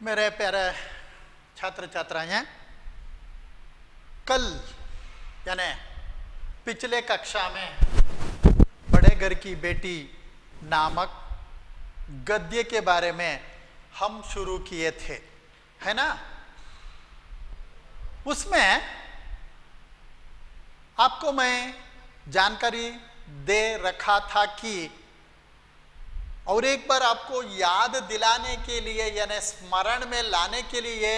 मेरे प्यारे छात्र छात्राएं, कल यानी पिछले कक्षा में बड़े घर की बेटी नामक गद्य के बारे में हम शुरू किए थे, है ना। उसमें आपको मैं जानकारी दे रखा था कि और एक बार आपको याद दिलाने के लिए यानी स्मरण में लाने के लिए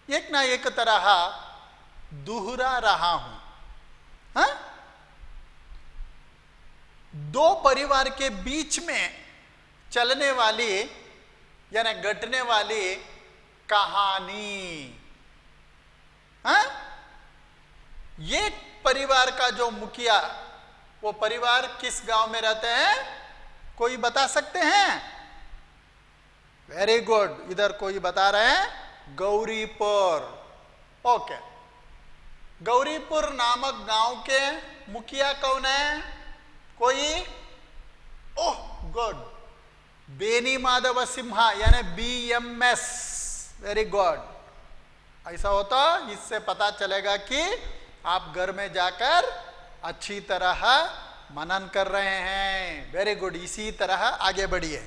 एक ना एक तरह दोहरा रहा हूं। हाँ? दो परिवार के बीच में चलने वाली यानी घटने वाली कहानी। हाँ? ये परिवार का जो मुखिया, वो परिवार किस गांव में रहते हैं, कोई बता सकते हैं? वेरी गुड, इधर कोई बता रहे हैं गौरीपुर। ओके, गौरीपुर नामक गांव के मुखिया कौन है? कोई? ओह गुड, बेनी माधव सिम्हा यानी BMS। Very good. ऐसा होता इससे पता चलेगा कि आप घर में जाकर अच्छी तरह मनन कर रहे हैं। वेरी गुड, इसी तरह आगे बढ़िए,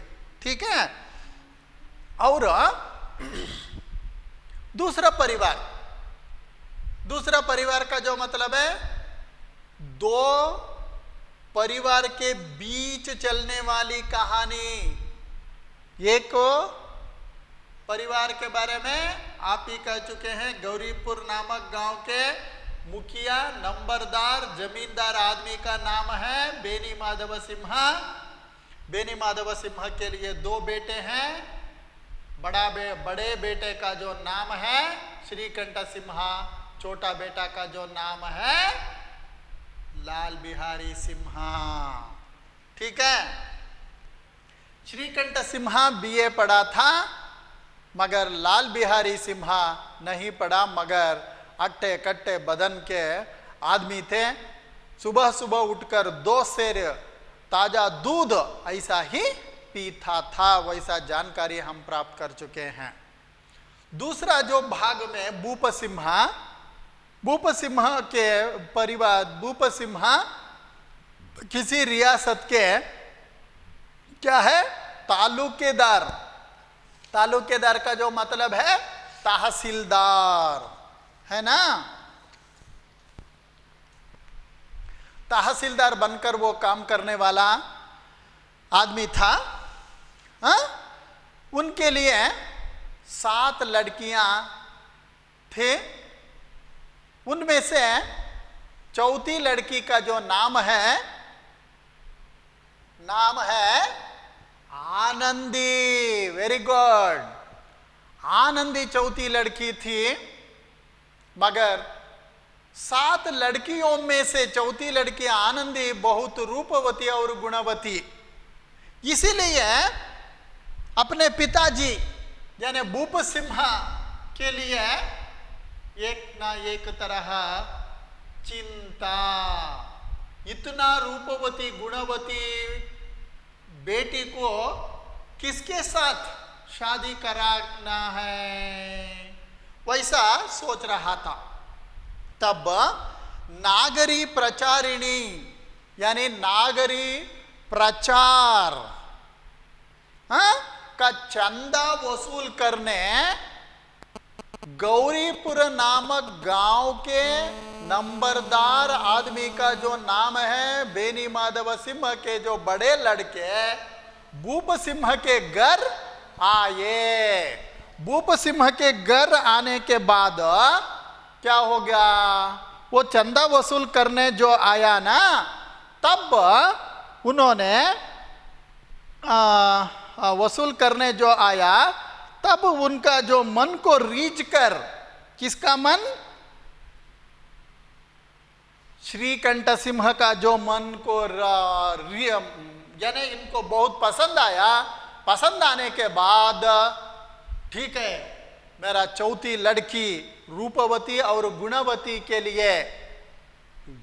ठीक है। और दूसरा परिवार का जो मतलब है, दो परिवार के बीच चलने वाली कहानी। एक परिवार के बारे में आप ही कह चुके हैं, गौरीपुर नामक गांव के मुखिया नंबरदार जमींदार आदमी का नाम है बेनी माधव सिम्हा। बेनी माधव सिम्हा के लिए दो बेटे हैं। बड़े बेटे का जो नाम है श्रीकंठ सिम्हा, छोटा बेटा का जो नाम है लाल बिहारी सिम्हा, ठीक है। श्रीकंठ सिम्हा BA पढ़ा था, मगर लाल बिहारी सिम्हा नहीं पढ़ा, मगर अट्टे कट्टे बदन के आदमी थे। सुबह सुबह उठकर 2 सेर ताजा दूध ऐसा ही पीता था, वैसा जानकारी हम प्राप्त कर चुके हैं। दूसरा जो भाग में भूप सिम्हा के परिवार, भूप सिम्हा किसी रियासत के क्या है, तालुकेदार का जो मतलब है तहसीलदार, है ना। तहसीलदार बनकर वो काम करने वाला आदमी था। हाँ? उनके लिए 7 लड़कियां थे। उनमें से चौथी लड़की का जो नाम है आनंदी। वेरी गुड, आनंदी चौथी लड़की थी, मगर 7 लड़कियों में से चौथी लड़की आनंदी बहुत रूपवती और गुणवती। इसीलिए अपने पिताजी यानी भूप सिम्हा के लिए एक ना एक तरह चिंता, इतना रूपवती गुणवती बेटी को किसके साथ शादी कराना है, वैसा सोच रहा था। तब नागरी प्रचारिणी यानी नागरी प्रचार का चंदा वसूल करने गौरीपुर नामक गांव के नंबरदार आदमी का जो नाम है बेनी माधव सिम्हा के जो बड़े लड़के भूप सिम्हा के घर आए। भूप सिम्हा के घर आने के बाद क्या हो गया, वो चंदा वसूल करने जो आया ना, तब उन्होंने वसूल करने जो आया, तब उनका जो मन को रीझ कर, किसका मन, श्रीकंठ सिम्हा का जो मन को यानी इनको बहुत पसंद आया। पसंद आने के बाद ठीक है, मेरा चौथी लड़की रूपवती और गुणवती के लिए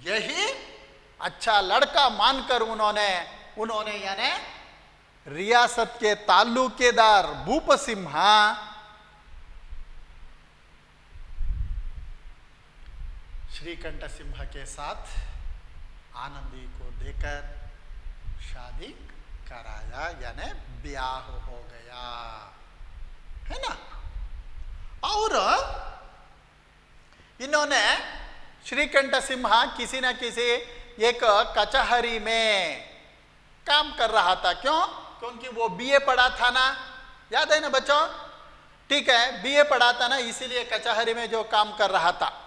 यही अच्छा लड़का मानकर उन्होंने यानी रियासत के तालुकेदार भूप सिम्हा श्रीकंठ सिंह के साथ आनंदी को देकर शादी कराया, यानी ब्याह हो गया, है ना। और इन्होंने श्रीकंठ सिंह किसी न किसी एक कचहरी में काम कर रहा था। क्यों? क्योंकि वो बीए पढ़ा था ना, याद है ना बच्चों? ठीक है, बीए पढ़ा था ना, इसीलिए कचहरी में जो काम कर रहा था,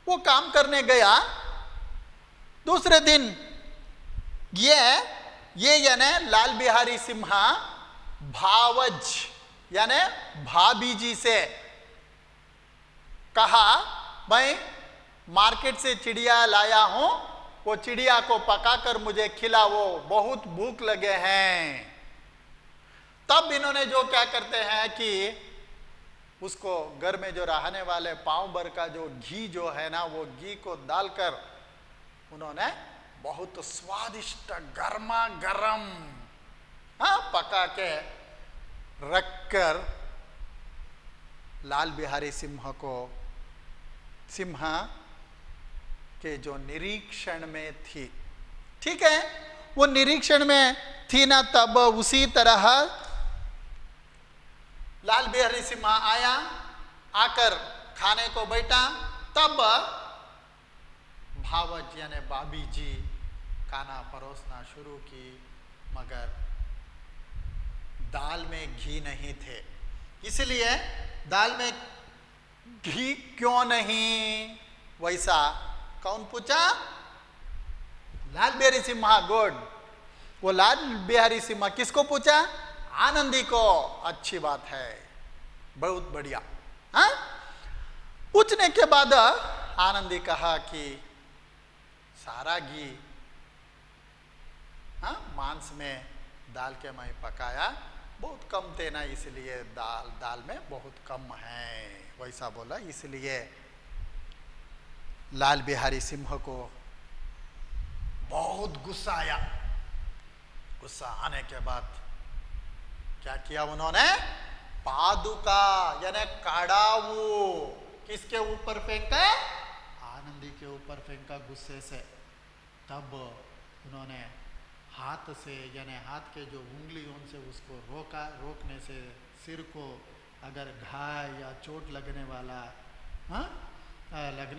वो काम करने गया। दूसरे दिन ये यानी लाल बिहारी सिंह भावज यानी भाभी जी से कहा, मैं मार्केट से चिड़िया लाया हूं, वो चिड़िया को पकाकर मुझे खिलाओ, बहुत भूख लगे हैं। तब इन्होंने जो क्या करते हैं कि उसको घर में जो रहने वाले पाव भर का जो घी जो है ना, वो घी को डालकर उन्होंने बहुत स्वादिष्ट गर्मा गर्म पका के रखकर लाल बिहारी सिंह के जो निरीक्षण में थी, ठीक है, वो निरीक्षण में थी ना, तब उसी तरह लाल बिहारी सिंह आया, आकर खाने को बैठा। तब भावज यानी भाभी जी खाना परोसना शुरू की, मगर दाल में घी नहीं थे। इसलिए दाल में घी क्यों नहीं, वैसा कौन पूछा? लाल बिहारी सिंह। गुड। वो लाल बिहारी सिंह किसको पूछा? आनंदी को। अच्छी बात है, बहुत बढ़िया। हाँ, पूछने के बाद आनंदी कहा कि सारा घी मांस में डाल के मैं पकाया, बहुत कम थे ना, इसलिए दाल में बहुत कम है, वैसा बोला। इसलिए लाल बिहारी सिंह को बहुत गुस्सा आया। गुस्सा आने के बाद क्या किया उन्होंने? पादुका यानी कड़ाऊ किसके ऊपर फेंका? आनंदी के ऊपर फेंका गुस्से से। तब उन्होंने हाथ से यानी हाथ के जो उंगलियों से उसको रोकने से सिर को अगर घाव या चोट लगने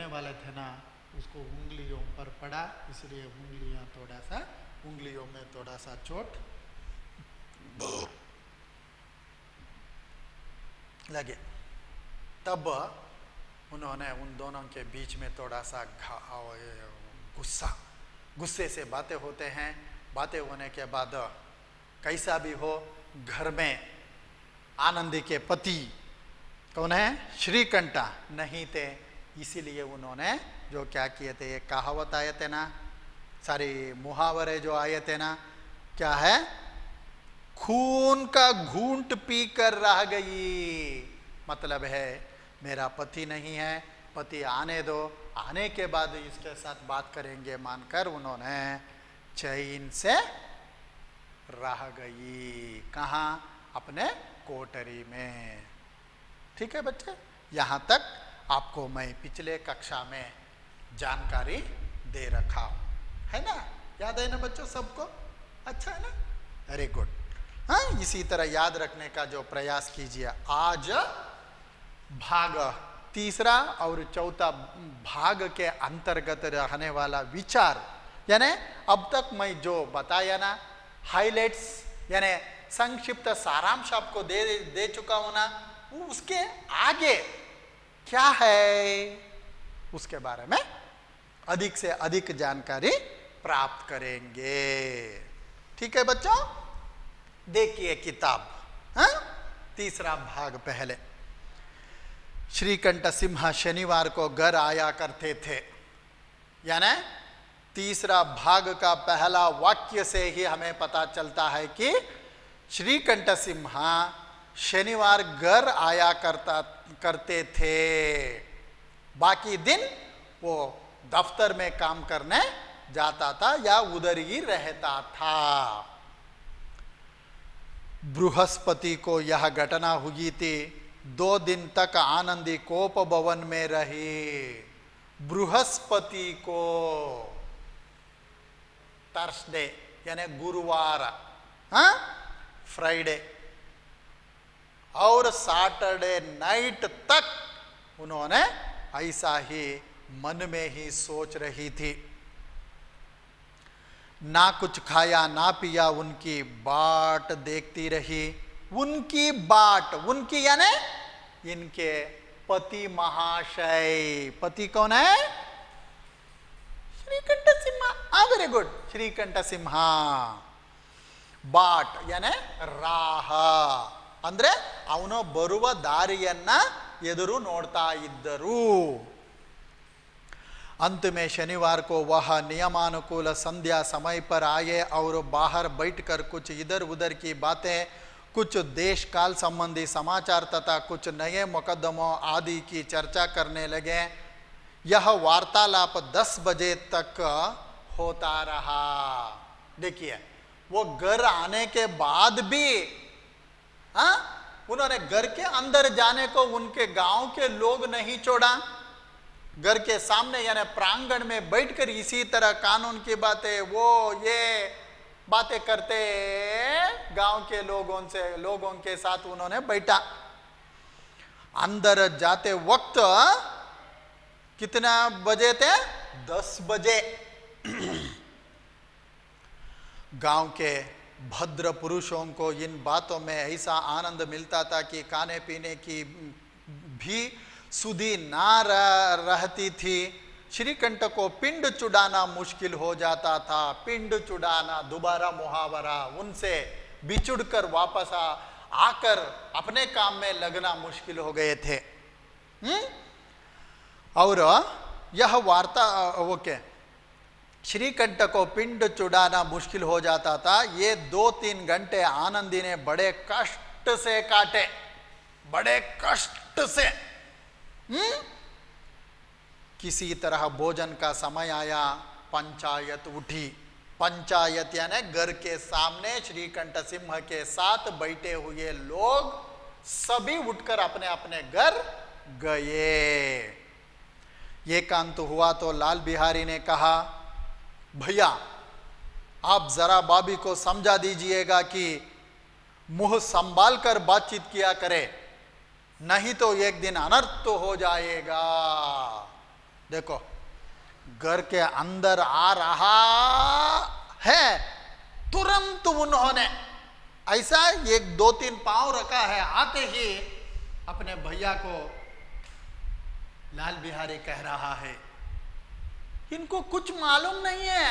वाले थे ना, उसको उंगलियों पर पड़ा, इसलिए उंगलियों में थोड़ा सा चोट लगे। तब उन्होंने उन दोनों के बीच में थोड़ा सा गुस्से से बातें होते हैं। बातें होने के बाद कैसा भी हो, घर में आनंदी के पति कौन है? श्रीकंठा नहीं थे, इसीलिए उन्होंने जो क्या किए थे, एक कहावत आए थे ना, सारी मुहावरे जो आए थे ना, क्या है? खून का घूंट पीकर रह गई, मतलब है मेरा पति नहीं है, पति आने दो, आने के बाद इसके साथ बात करेंगे मानकर उन्होंने चैन से रह गई। कहाँ? अपने कोठरी में। ठीक है बच्चे, यहाँ तक आपको मैं पिछले कक्षा में जानकारी दे रखा हूँ, है ना? याद है ना बच्चों सबको? अच्छा है ना? Very good. हाँ, इसी तरह याद रखने का जो प्रयास कीजिए। आज भाग तीसरा और चौथा भाग के अंतर्गत रहने वाला विचार, यानी अब तक मैं जो बताया ना, हाइलाइट्स यानी संक्षिप्त सारांश आपको दे चुका हूं ना, उसके आगे क्या है उसके बारे में अधिक से अधिक जानकारी प्राप्त करेंगे। ठीक है बच्चों, देखिए किताब। हाँ, तीसरा भाग पहले। श्रीकंठ सिंह शनिवार को घर आया करते थे, यानी तीसरा भाग का पहला वाक्य से ही हमें पता चलता है कि श्रीकंठ सिंह शनिवार घर आया करते थे, बाकी दिन वो दफ्तर में काम करने जाता था या उधर ही रहता था। बृहस्पति को यह घटना हुई थी। 2 दिन तक आनंदी कोप भवन में रही। बृहस्पति को, थर्सडे यानी गुरुवार, हाँ, फ्राइडे और सैटरडे नाइट तक उन्होंने ऐसा ही मन में ही सोच रही थी। ना कुछ खाया ना पिया, उनकी बाट देखती रही। उनकी बाट, उनकी यानी इनके पति महाशय। पति कौन है? श्रीकंठ सिम्हा। Very good, Shrikanth Simha. बाट यानी राह ಅಂದ್ರೆ ಅವನು ಬರುವ ದಾರಿಯನ್ನ ಎದುರು ನೋಡ್ತಾ ಇದ್ದರು। अंत में शनिवार को वह नियमानुकूल संध्या समय पर आए और बाहर बैठकर कुछ इधर उधर की बातें, कुछ देश काल संबंधी समाचार तथा कुछ नए मुकदमों आदि की चर्चा करने लगे। यह वार्तालाप 10 बजे तक होता रहा। देखिए, वो घर आने के बाद भी, हाँ, उन्होंने घर के अंदर जाने को उनके गांव के लोग नहीं छोड़ा। घर के सामने यानी प्रांगण में बैठकर इसी तरह कानून की बातें, वो ये बातें करते गांव के लोगों के साथ उन्होंने बैठा। अंदर जाते वक्त कितना बजे थे? 10 बजे। गांव के भद्र पुरुषों को इन बातों में ऐसा आनंद मिलता था कि खाने पीने की भी सुधि ना रहती थी। श्रीकंठ को पिंड चुड़ाना मुश्किल हो जाता था। पिंड चुड़ाना दोबारा मुहावरा, उनसे बिछुड़कर वापस आकर अपने काम में लगना मुश्किल हो गए थे। और यह वार्ता, ओके, श्रीकंठ को पिंड चुड़ाना मुश्किल हो जाता था। ये 2-3 घंटे आनंदी ने बड़े कष्ट से काटे, बड़े कष्ट से। किसी तरह भोजन का समय आया, पंचायत उठी। पंचायत यानी घर के सामने श्रीकंठ सिंह के साथ बैठे हुए लोग सभी उठकर अपने अपने घर गए। एकांत हुआ तो लाल बिहारी ने कहा, भैया आप जरा भाभी को समझा दीजिएगा कि मुंह संभाल कर बातचीत किया करे, नहीं तो एक दिन अनर्थ हो जाएगा। देखो, घर के अंदर आ रहा है, तुरंत उन्होंने ऐसा 1-2-3 पांव रखा है, आते ही अपने भैया को लाल बिहारी कह रहा है। इनको कुछ मालूम नहीं है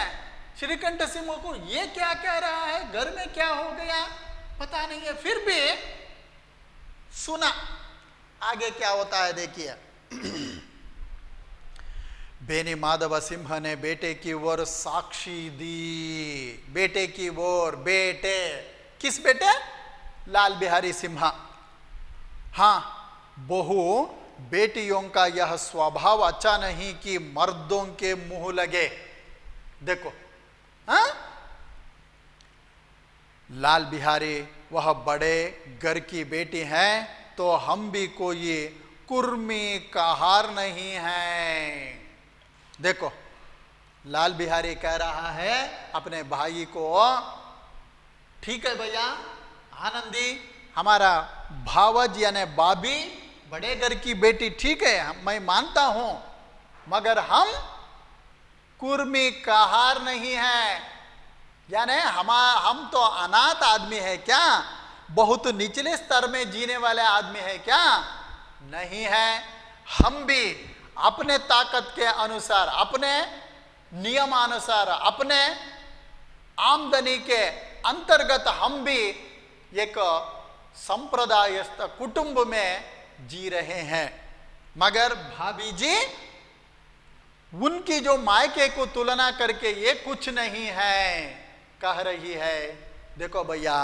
श्रीकंठ सिंह को, ये क्या कह रहा है, घर में क्या हो गया पता नहीं है। फिर भी सुना। आगे क्या होता है देखिए। बेनी माधव सिंह ने बेटे की ओर साक्षी दी। बेटे की ओर, बेटे, किस बेटे? लाल बिहारी सिम्हा। हाँ, बहू बेटियों का यह स्वभाव अच्छा नहीं कि मर्दों के मुंह लगे। देखो, हाँ, लाल बिहारी वह बड़े घर की बेटी हैं, तो हम भी कोई कुर्मी कहार नहीं हैं। देखो, लाल बिहारी कह रहा है अपने भाई को, ठीक है भैया आनंदी, हमारा भावज यानी बाबी बड़े घर की बेटी ठीक है, मैं मानता हूं, मगर हम कुर्मी कहार नहीं है। यानी हम तो अनाथ आदमी है क्या? बहुत निचले स्तर में जीने वाले आदमी है क्या? नहीं है। हम भी अपने ताकत के अनुसार, अपने नियमानुसार, अपने आमदनी के अंतर्गत हम भी एक संप्रदायस्थ कुटुंब में जी रहे हैं। मगर भाभी जी उनकी जो मायके को तुलना करके ये कुछ नहीं है कह रही है। देखो भैया,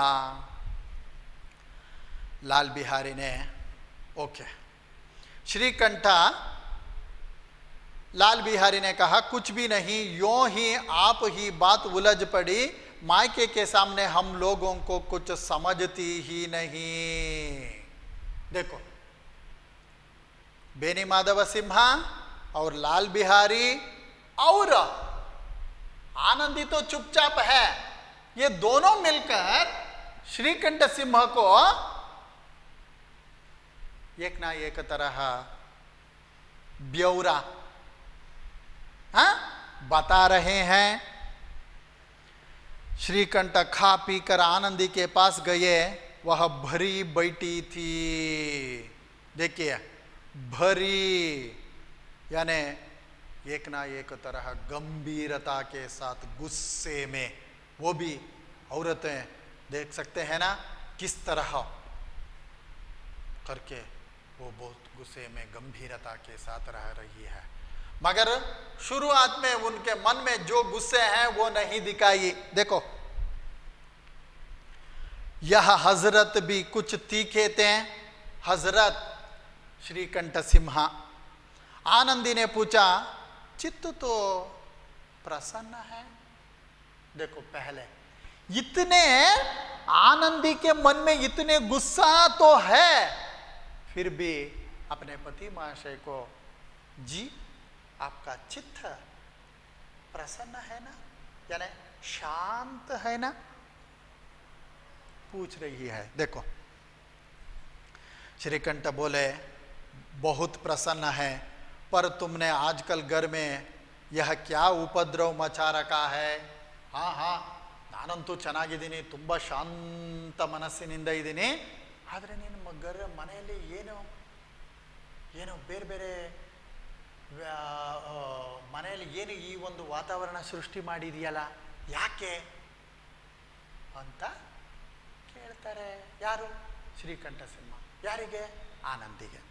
लाल बिहारी ने, ओके, श्रीकंठा, लाल बिहारी ने कहा कुछ भी नहीं, यों ही आप ही बात उलझ पड़ी, मायके के सामने हम लोगों को कुछ समझती ही नहीं। देखो, बेनी माधव सिम्हा और लाल बिहारी और आनंदी तो चुपचाप है, ये दोनों मिलकर श्रीकंठ सिंह को एक ना एक तरह ब्यौरा बता रहे हैं। श्रीकंठ खा पी कर आनंदी के पास गए, वह भरी बैठी थी। देखिए, भरी यानी एक ना एक तरह गंभीरता के साथ, गुस्से में। वो भी औरतें देख सकते हैं ना किस तरह करके वो बहुत गुस्से में गंभीरता के साथ रह रही है, मगर शुरुआत में उनके मन में जो गुस्से हैं वो नहीं दिखाई। देखो, यह हजरत भी कुछ तीखे थे। हजरत श्रीकंठ सिम्हा। आनंदी ने पूछा, चित्त तो प्रसन्न है। देखो, पहले इतने आनंदी के मन में इतने गुस्सा तो है, फिर भी अपने पति महाशय को, जी आपका चित्त प्रसन्न है ना, यानी शांत है ना, पूछ रही है। देखो, श्रीकंठ बोले, बहुत प्रसन्न है, पर तुमने आजकल घर में यह क्या उपद्रव मचा रखा है। हाँ हाँ, ನಾನಂತೂ ಚೆನ್ನಾಗಿದ್ದೀನಿ, ತುಂಬ ಶಾಂತ ಮನಸ್ಸಿನಿಂದ ಇದ್ದೀನಿ, ಆದರೆ ನೀನು ಮನೆಯಲ್ಲಿ ಏನು ಬೇರೆ ಬೇರೆ ಮನೆಯಲ್ಲಿ ಏನು ಈ ಒಂದು ವಾತಾವರಣ ಸೃಷ್ಟಿ ಮಾಡಿದೆಯಲ್ಲ, ಯಾಕೆ ಅಂತ ಕೇಳ್ತಾರೆ। ಯಾರು? ಶ್ರೀಕಂಠ ಸಿಂಹ। ಯಾರಿಗೆ? ಆನಂದಿಗೆ।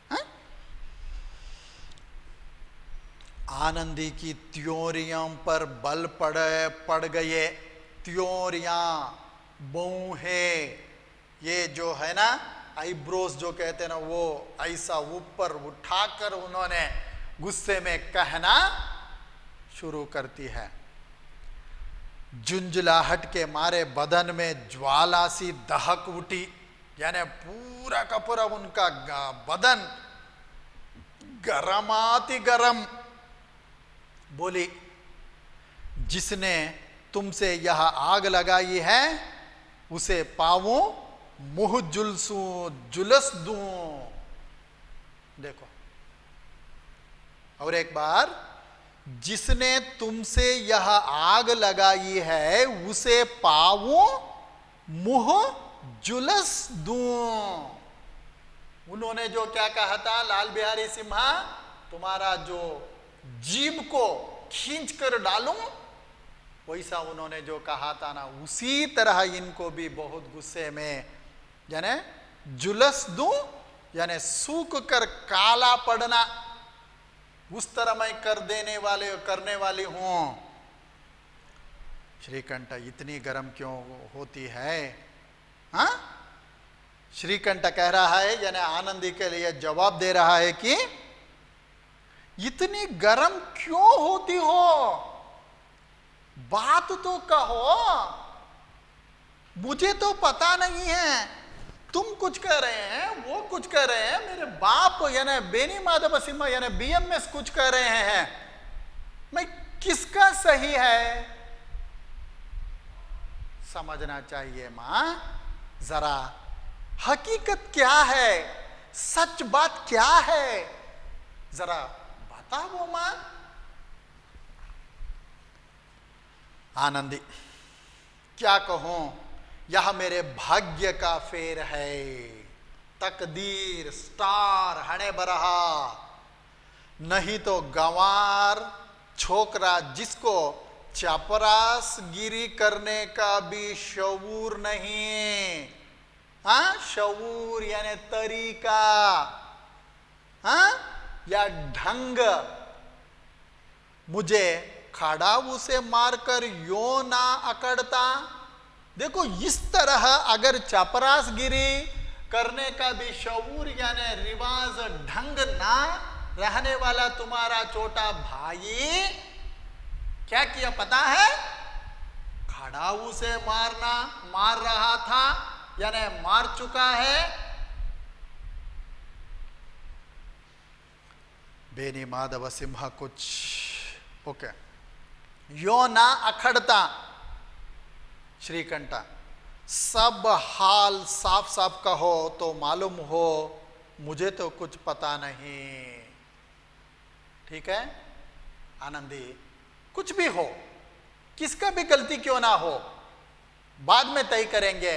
आनंदी की त्योरियों पर बल पड़ गए। त्योरियां, बौहे, ये जो है ना आईब्रोज जो कहते हैं ना, वो ऐसा ऊपर उठाकर उन्होंने गुस्से में कहना शुरू करती है। झुंझलाहट के मारे बदन में ज्वाला सी दहक उठी, यानी पूरा का पूरा उनका बदन गरमाती गरम। बोली, जिसने तुमसे यह आग लगाई है उसे पाऊं मुंह जुलस दूं। देखो, और एक बार, जिसने तुमसे यह आग लगाई है उसे पाऊं मुंह जुलस दूं। उन्होंने जो क्या कहा था, लाल बिहारी सिम्हा, तुम्हारा जो जीभ को खींच कर डालूं, वैसा उन्होंने जो कहा था ना, उसी तरह इनको भी बहुत गुस्से में, यानी जुलस दूं, यानी सूख कर काला पड़ना, उस तरह मैं करने वाली हूं। श्रीकंठ इतनी गर्म क्यों होती है? हाँ, श्रीकंठ कह रहा है, यानी आनंदी के लिए जवाब दे रहा है कि इतनी गर्म क्यों होती हो, बात तो कहो, मुझे तो पता नहीं है, तुम कुछ कह रहे हैं, वो कुछ कह रहे हैं, मेरे बाप यानी बेनी माधव सिम्हा यानी बीएमएस कुछ कह रहे हैं, मैं किसका सही है समझना चाहिए। मां, जरा हकीकत क्या है, सच बात क्या है, जरा वो मां। आनंदी, क्या कहूं, यह मेरे भाग्य का फेर है, तकदीर, स्टार हणे बरहा, नहीं तो गंवार छोकरा जिसको चपरासगिरी करने का भी शऊर नहीं। हाँ, शऊर यानी तरीका, हाँ, या ढंग, मुझे खड़ाऊ से मारकर यो ना अकड़ता। देखो, इस तरह अगर चपरासगिरी करने का भी शऊर यानी रिवाज, ढंग ना रहने वाला तुम्हारा छोटा भाई क्या किया पता है? खड़ाऊ से मार रहा था, यानी मार चुका है। बेनी माधव सिम्हा कुछ ओके। यो ना अखड़ता श्रीकंठा, सब हाल साफ साफ कहो तो मालूम हो, मुझे तो कुछ पता नहीं। ठीक है आनंदी, कुछ भी हो, किसका भी गलती क्यों ना हो, बाद में तय करेंगे,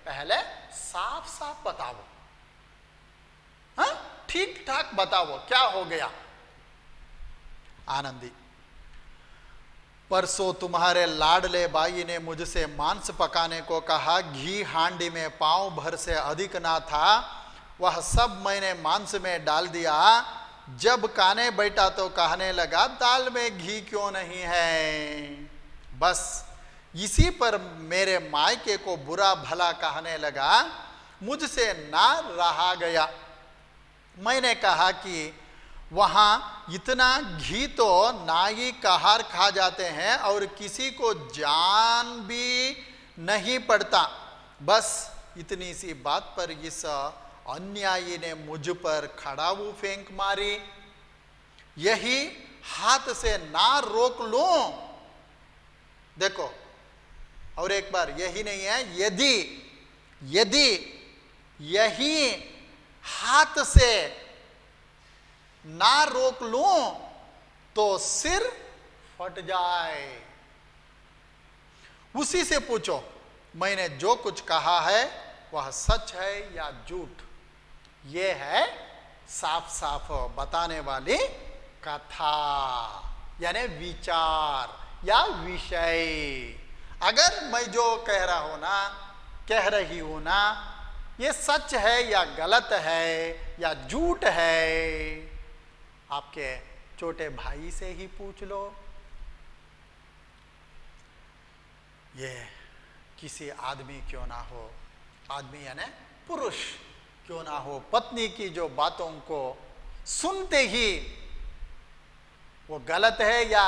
पहले साफ साफ बताओ। हाँ ठीक ठाक बताओ क्या हो गया। आनंदी, परसों तुम्हारे लाडले बाई ने मुझसे मांस पकाने को कहा, घी हांडी में पांव भर से अधिक ना था, वह सब मैंने मांस में डाल दिया। जब खाने बैठा तो कहने लगा, दाल में घी क्यों नहीं है। बस इसी पर मेरे मायके को बुरा भला कहने लगा, मुझसे ना रहा गया। मैंने कहा कि वहाँ इतना घी तो नाई कहार खा जाते हैं और किसी को जान भी नहीं पड़ता। बस इतनी सी बात पर इस अन्यायी ने मुझ पर खड़ाऊ फेंक मारी। यही हाथ से ना रोक लूं। देखो और एक बार, यही नहीं है, यदि यही हाथ से ना रोक लूं तो सिर फट जाए। उसी से पूछो मैंने जो कुछ कहा है वह सच है या झूठ। यह है साफ साफ बताने वाली कथा, यानी विचार या विषय। अगर मैं जो कह रहा हूं ना, कह रही हूं ना, ये सच है या गलत है या झूठ है, आपके छोटे भाई से ही पूछ लो। ये किसी आदमी क्यों ना हो, आदमी यानी पुरुष क्यों ना हो, पत्नी की जो बातों को सुनते ही वो गलत है या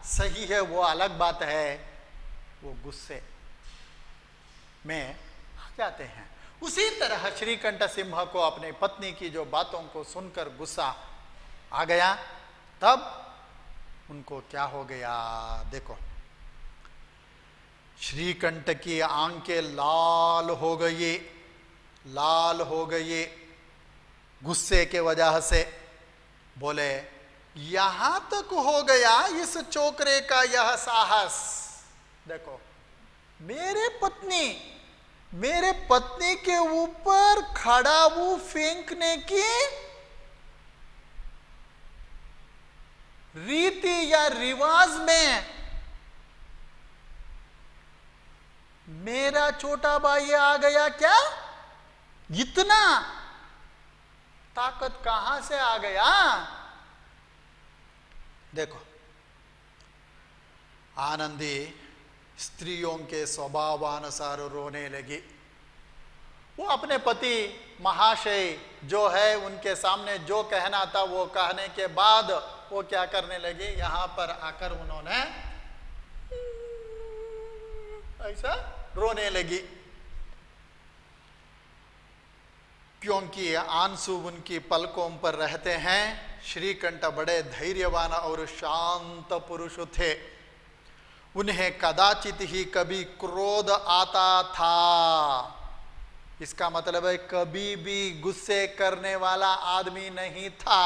सही है वो अलग बात है, वो गुस्से में आ जाते हैं। उसी तरह श्रीकंठ सिंह को अपनी पत्नी की जो बातों को सुनकर गुस्सा आ गया, तब उनको क्या हो गया देखो। श्रीकंठ की आंखें लाल हो गई गुस्से के वजह से। बोले, यहां तक हो गया इस चोकरे का यह साहस। देखो मेरे पत्नी के ऊपर खड़ाऊ फेंकने की रीति या रिवाज में मेरा छोटा भाई आ गया क्या? इतना ताकत कहां से आ गया? देखो आनंदी स्त्रियों के स्वभावानुसार रोने लगी। वो अपने पति महाशय जो है उनके सामने जो कहना था वो कहने के बाद वो क्या करने लगी, यहां पर आकर उन्होंने ऐसा रोने लगी, क्योंकि आंसू उनकी पलकों पर रहते हैं। श्रीकंठ बड़े धैर्यवान और शांत पुरुष थे। उन्हें कदाचित ही कभी क्रोध आता था। इसका मतलब है कभी भी गुस्से करने वाला आदमी नहीं था।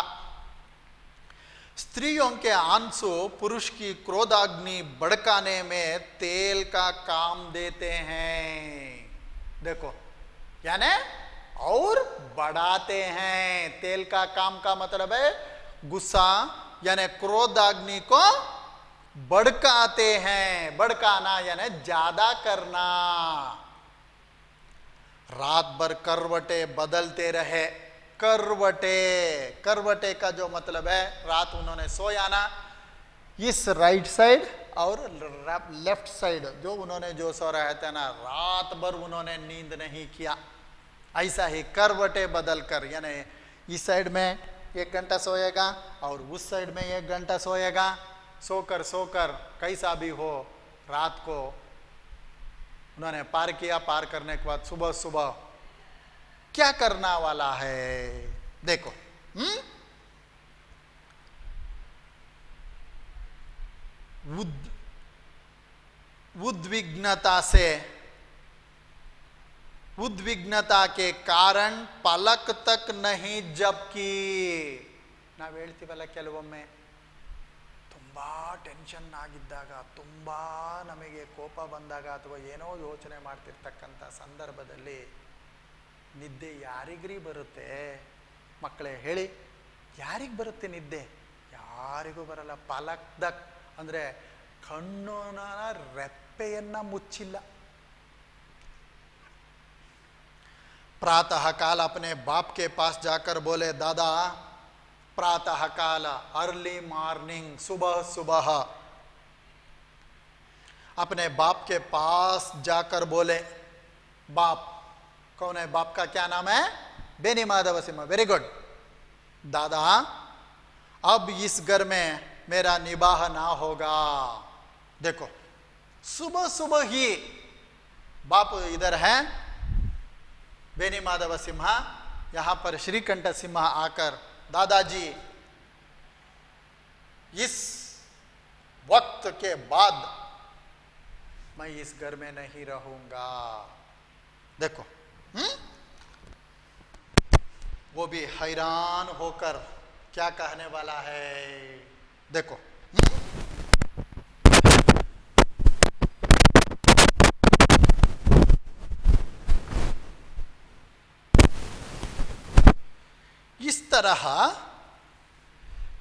स्त्रियों के आंसू पुरुष की क्रोधाग्नि भड़काने में तेल का काम देते हैं। देखो यानी और बढ़ाते हैं। तेल का काम का मतलब है गुस्सा यानी क्रोधाग्नि को भड़काते हैं। भड़काना यानी ज्यादा करना। रात भर करवटे बदलते रहे। करवटे का जो मतलब है, रात उन्होंने सोया ना, इस राइट साइड और लेफ्ट साइड जो उन्होंने जो सो रहे थे ना, रात भर उन्होंने नींद नहीं किया। ऐसा ही करवटे बदल कर, यानी इस साइड में 1 घंटा सोएगा और उस साइड में 1 घंटा सोएगा। सोकर कैसा भी हो रात को उन्होंने पार किया। पार करने के बाद सुबह क्या करना वाला है देखो। ಉದ್ವಿಗ್ನತಾ के कारण ಪಲಕ್ ತಕ್ नहीं ಜಬ್ಕಿ. ನಾವು ಹೇಳ್ತೀವಲ್ಲ ಕೆಲವೊಮ್ಮೆ ತುಂಬಾ ಟೆನ್ಷನ್ ಆಗಿದ್ದಾಗ, ತುಂಬಾ ನಮಗೆ ಕೋಪ ಬಂದಾಗ ಅಥವಾ ಏನೋ ಯೋಚನೆ ಮಾಡ್ತಿರ್ತಕ್ಕಂಥ ಸಂದರ್ಭದಲ್ಲಿ ನಿದ್ದೆ ಯಾರಿಗ್ರಿ ಬರುತ್ತೆ ಮಕ್ಕಳೇ ಹೇಳಿ? ಯಾರಿಗೆ ಬರುತ್ತೆ ನಿದ್ದೆ? ಯಾರಿಗೂ ಬರಲ್ಲ. ಪಲಕ್ ದಕ್ ಅಂದ್ರೆ ಕಣ್ಣಿನ ರೆಪ್ಪೆಯನ್ನ ಮುಚ್ಚಿಲ್ಲ. प्रातः काल अपने बाप के पास जाकर बोले, दादा प्रातः काल अर्ली मॉर्निंग, सुबह सुबह अपने बाप के पास जाकर बोले. बाप कौन है? बाप का क्या नाम है? बेनी माधव सिंह. Very good. दादा अब इस घर में मेरा निबाह ना होगा. देखो सुबह सुबह ही बाप इधर है, बेनी माधव सिम्हा, यहां पर श्रीकंठ सिम्हा आकर, दादाजी इस वक्त के बाद मैं इस घर में नहीं रहूंगा. देखो वो भी हैरान होकर क्या कहने वाला है. देखो इस तरह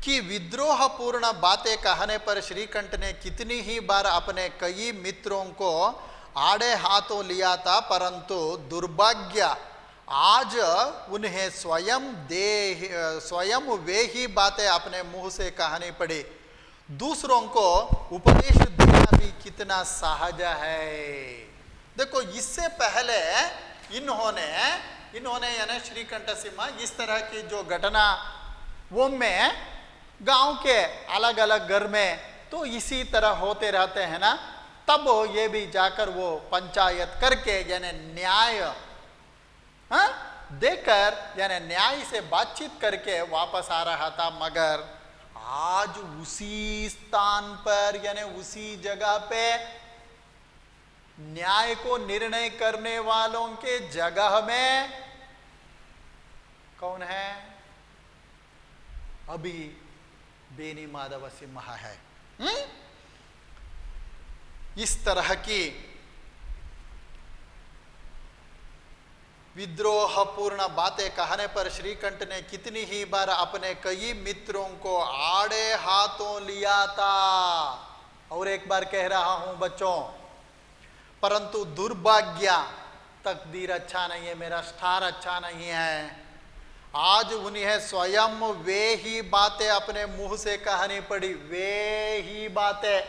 की विद्रोहपूर्ण बातें कहने पर श्रीकंठ ने कितनी ही बार अपने कई मित्रों को आड़े हाथों लिया था, परंतु दुर्भाग्य आज उन्हें स्वयं वे ही बातें अपने मुंह से कहनी पड़ी. दूसरों को उपदेश देना भी कितना सहज है. देखो इससे पहले इन्होंने यानी श्रीकंठ सिंह इस तरह की जो घटना वो में गांव के अलग अलग घर में तो इसी तरह होते रहते हैं ना, तब ये भी जाकर वो पंचायत करके यानी न्याय देकर यानी न्याय से बातचीत करके वापस आ रहा था. मगर आज उसी स्थान पर यानी उसी जगह पे न्याय को निर्णय करने वालों के जगह में कौन है? अभी बेनी माधव सिंह है. इस तरह की विद्रोहपूर्ण बातें कहने पर श्रीकंठ ने कितनी ही बार अपने कई मित्रों को आड़े हाथों लिया था. और एक बार कह रहा हूं बच्चों, परंतु दुर्भाग्य तकदीर अच्छा नहीं है, मेरा स्टार अच्छा नहीं है. आज उन्हें स्वयं वे ही बातें अपने मुंह से कहनी पड़ी. वे ही बातें.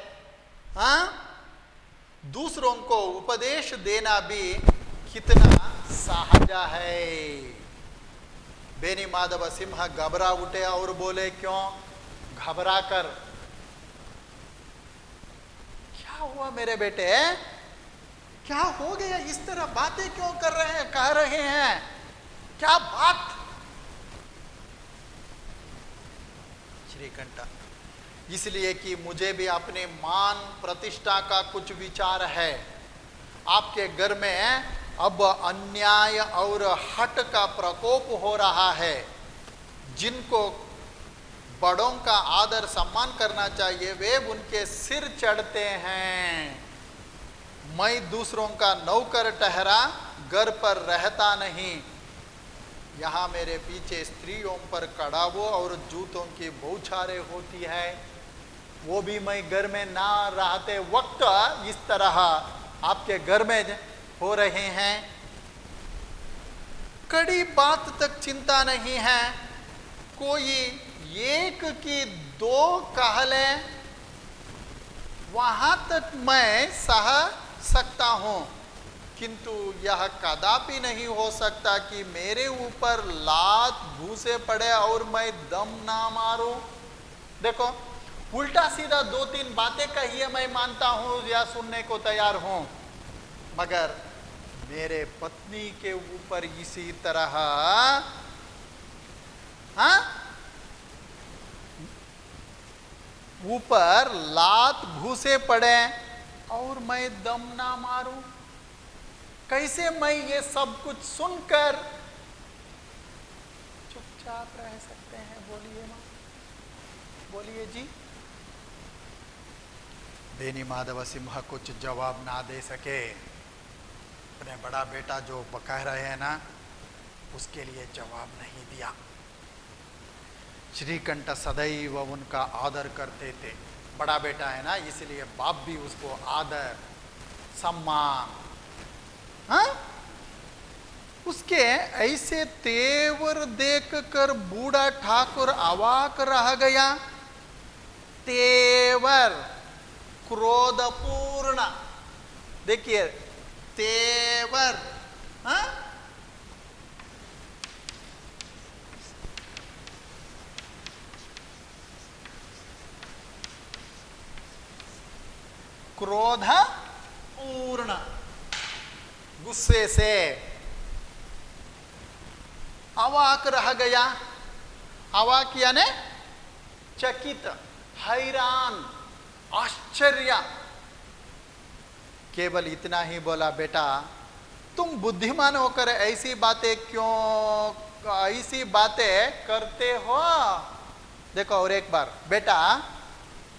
दूसरों को उपदेश देना भी कितना सहज है. बेनी माधव सिंह घबरा उठे और बोले, क्यों घबरा कर? क्या हुआ मेरे बेटे? क्या हो गया? इस तरह बातें क्यों कर रहे हैं, कह रहे हैं? क्या बात? श्रीकंठ, इसलिए कि मुझे भी अपने मान प्रतिष्ठा का कुछ विचार है. आपके घर में अब अन्याय और हट का प्रकोप हो रहा है. जिनको बड़ों का आदर सम्मान करना चाहिए वे उनके सिर चढ़ते हैं. मैं दूसरों का नौकर ठहरा घर पर रहता नहीं. यहाँ मेरे पीछे स्त्रियों पर कड़ावों और जूतों की बौछारें होती है. वो भी मैं घर में ना रहते वक्त इस तरह आपके घर में हो रहे हैं. कड़ी बात तक चिंता नहीं है. कोई एक की दो कह ले वहां तक मैं सह सकता हूं, किंतु यह कदापि नहीं हो सकता कि मेरे ऊपर लात घूसे पड़े और मैं दम ना मारूं. देखो उल्टा सीधा दो तीन बातें कहिए, मैं मानता हूं या सुनने को तैयार हूं, मगर मेरे पत्नी के ऊपर इसी तरह ऊपर लात घूसे पड़े और मैं दम ना मारूं? कैसे मैं ये सब कुछ सुनकर चुपचाप रह सकते हैं? बोलिए मां, बोलिए जी। बेनी माधव सिंह कुछ जवाब ना दे सके। अपने बड़ा बेटा जो कह रहे हैं ना, उसके लिए जवाब नहीं दिया। श्रीकंठ सदैव उनका आदर करते थे। बड़ा बेटा है ना, इसलिए बाप भी उसको आदर सम्मान। हाँ? उसके ऐसे तेवर देखकर बूढ़ा ठाकुर अवाक रह गया। तेवर क्रोधपूर्ण, देखिए तेवर, हाँ? क्रोध पूर्ण, गुस्से से अवाक रह गया। अवाक यानी चकित, हैरान, आश्चर्य। केवल इतना ही बोला, बेटा तुम बुद्धिमान होकर ऐसी बातें क्यों, ऐसी बातें करते हो? देखो और एक बार, बेटा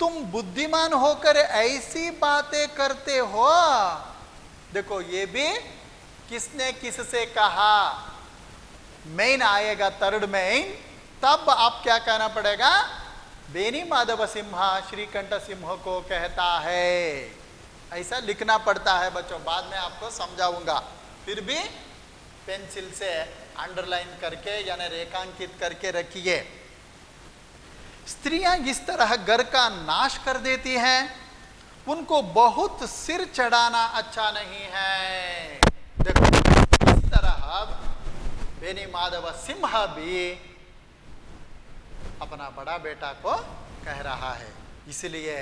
तुम बुद्धिमान होकर ऐसी बातें करते हो। देखो ये भी किसने किससे कहा? मेन आएगा, थर्ड मेन, तब आप क्या कहना पड़ेगा? बेनी माधव सिंह श्रीकंठ सिंह को कहता है। ऐसा लिखना पड़ता है बच्चों, बाद में आपको समझाऊंगा। फिर भी पेंसिल से अंडरलाइन करके यानी रेखांकित करके रखिए। स्त्रियां इस तरह घर का नाश कर देती हैं, उनको बहुत सिर चढ़ाना अच्छा नहीं है। देखो इस तरह बेनी माधव सिंह भी अपना बड़ा बेटा को कह रहा है। इसलिए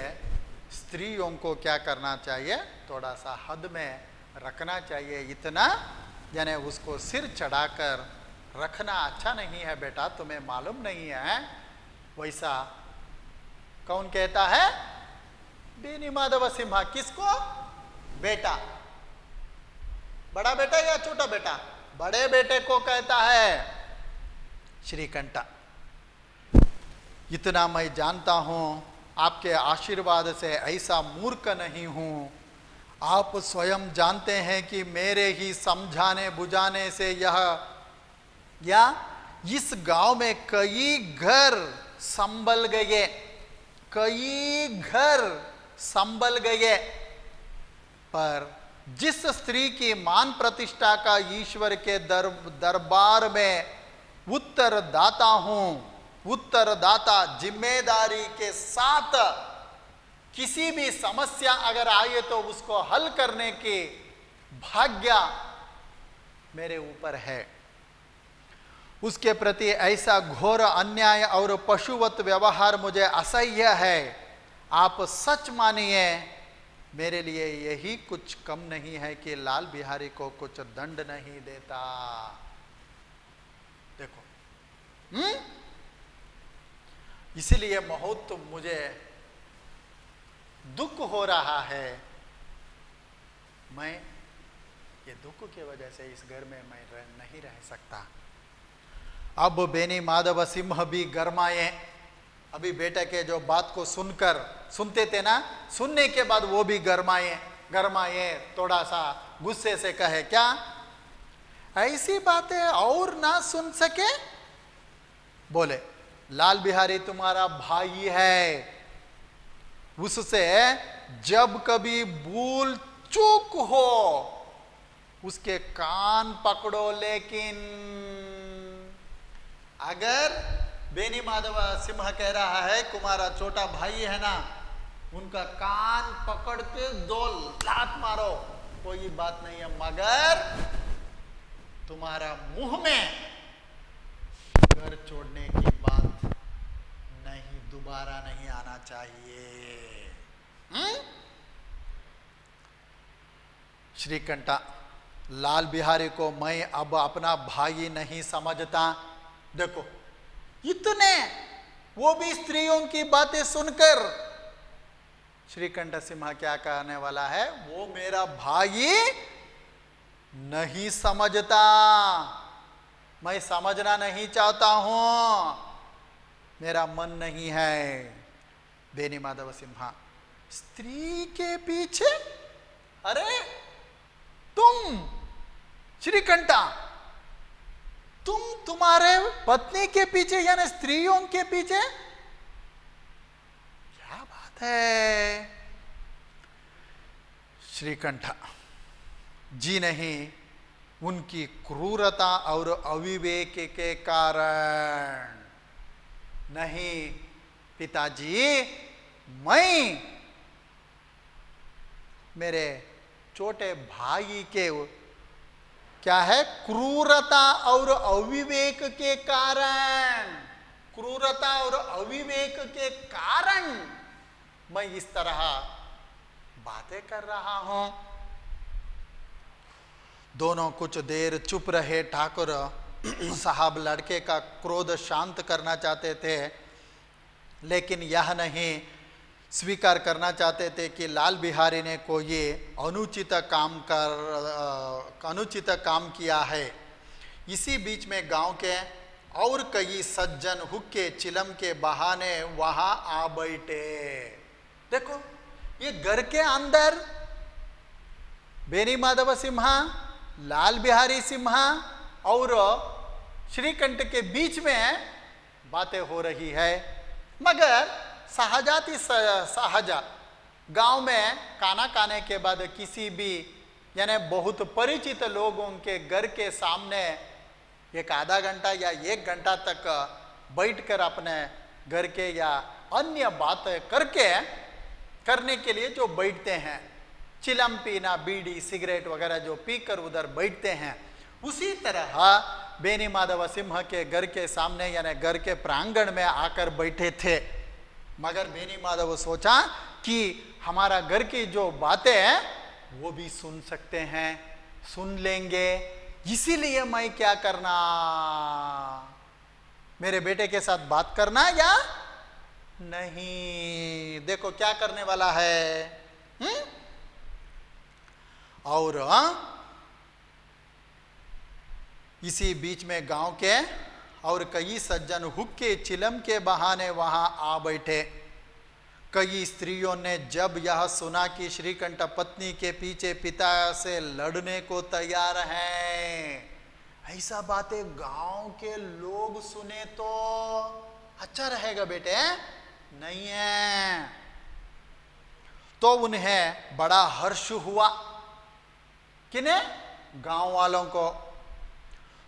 स्त्रियों को क्या करना चाहिए? थोड़ा सा हद में रखना चाहिए। इतना यानी उसको सिर चढ़ाकर रखना अच्छा नहीं है बेटा, तुम्हें मालूम नहीं है। वैसा कौन कहता है? बेनी माधव सिंह। किसको? बेटा, बड़ा बेटा या छोटा बेटा? बड़े बेटे को कहता है श्रीकंठ। इतना मैं जानता हूं, आपके आशीर्वाद से ऐसा मूर्ख नहीं हूं। आप स्वयं जानते हैं कि मेरे ही समझाने बुझाने से यह या इस गांव में कई घर संभल गए, कई घर संभल गए। पर जिस स्त्री की मान प्रतिष्ठा का ईश्वर के दरबार में उत्तरदाता हूं, उत्तरदाता जिम्मेदारी के साथ किसी भी समस्या अगर आए तो उसको हल करने की भाग्य मेरे ऊपर है। उसके प्रति ऐसा घोर अन्याय और पशुवत व्यवहार मुझे असह्य है। आप सच मानिए, मेरे लिए यही कुछ कम नहीं है कि लाल बिहारी को कुछ दंड नहीं देता। देखो इसलिए बहुत मुझे दुख हो रहा है। मैं ये दुख की वजह से इस घर में मैं नहीं रह सकता। अब बेनी माधव सिंह भी गरमाए। अभी बेटे के जो बात को सुनते थे ना, सुनने के बाद वो भी गरमाए, थोड़ा सा गुस्से से कहे, क्या ऐसी बातें और ना सुन सके? बोले लाल बिहारी तुम्हारा भाई है, उससे जब कभी भूल चूक हो उसके कान पकड़ो। लेकिन अगर बेनी माधव सिंह कह रहा है तुम्हारा छोटा भाई है ना, उनका कान पकड़ के 2 लात मारो, कोई बात नहीं है, मगर तुम्हारा मुंह में घर छोड़ने की बात नहीं, दोबारा नहीं आना चाहिए। श्रीकंठा, लाल बिहारी को मैं अब अपना भाई नहीं समझता। देखो इतने वो भी स्त्रियों की बातें सुनकर श्रीकंठ सिंह क्या कहने वाला है, वो मेरा भाई नहीं समझता, मैं समझना नहीं चाहता हूं, मेरा मन नहीं है। बेनी माधव सिंह, स्त्री के पीछे? अरे तुम श्रीकंठा, तुम तुम्हारे पत्नी के पीछे यानी स्त्रियों के पीछे? क्या बात है। श्रीकंठा, जी नहीं, उनकी क्रूरता और अविवेक के कारण नहीं पिताजी, मैं मेरे छोटे भाई के क्या है, क्रूरता और अविवेक के कारण, क्रूरता और अविवेक के कारण मैं इस तरह बातें कर रहा हूं। दोनों कुछ देर चुप रहे। ठाकुर साहब लड़के का क्रोध शांत करना चाहते थे, लेकिन यह नहीं स्वीकार करना चाहते थे कि लाल बिहारी ने कोई अनुचित काम किया है। इसी बीच में गांव के और कई सज्जन हुक्के चिलम के बहाने वहां आ बैठे। देखो, ये घर के अंदर बेनी माधव सिंह, लाल बिहारी सिंह और श्रीकंठ के बीच में बातें हो रही है, मगर सहजाती सहजा गांव में खाना खाने के बाद किसी भी यानी बहुत परिचित लोगों के घर के सामने एक आधा घंटा या एक घंटा तक बैठकर अपने घर के या अन्य बातें करने के लिए जो बैठते हैं, चिलम पीना, बीड़ी सिगरेट वगैरह जो पीकर उधर बैठते हैं, उसी तरह बेनी माधव सिंह के घर के सामने यानी घर के प्रांगण में आकर बैठे थे। मगर बेनी माधव सोचा कि हमारा घर की जो बातें हैं वो भी सुन सकते हैं, सुन लेंगे, इसीलिए मैं क्या करना, मेरे बेटे के साथ बात करना या नहीं। देखो क्या करने वाला है। और इसी बीच में गांव के और कई सज्जन हुक्के चिलम के बहाने वहां आ बैठे। कई स्त्रियों ने जब यह सुना कि श्रीकंठ पत्नी के पीछे पिता से लड़ने को तैयार हैं, ऐसा बातें गांव के लोग सुने तो अच्छा रहेगा बेटे, नहीं है। तो उन्हें बड़ा हर्ष हुआ। किन्हें? गांव वालों को।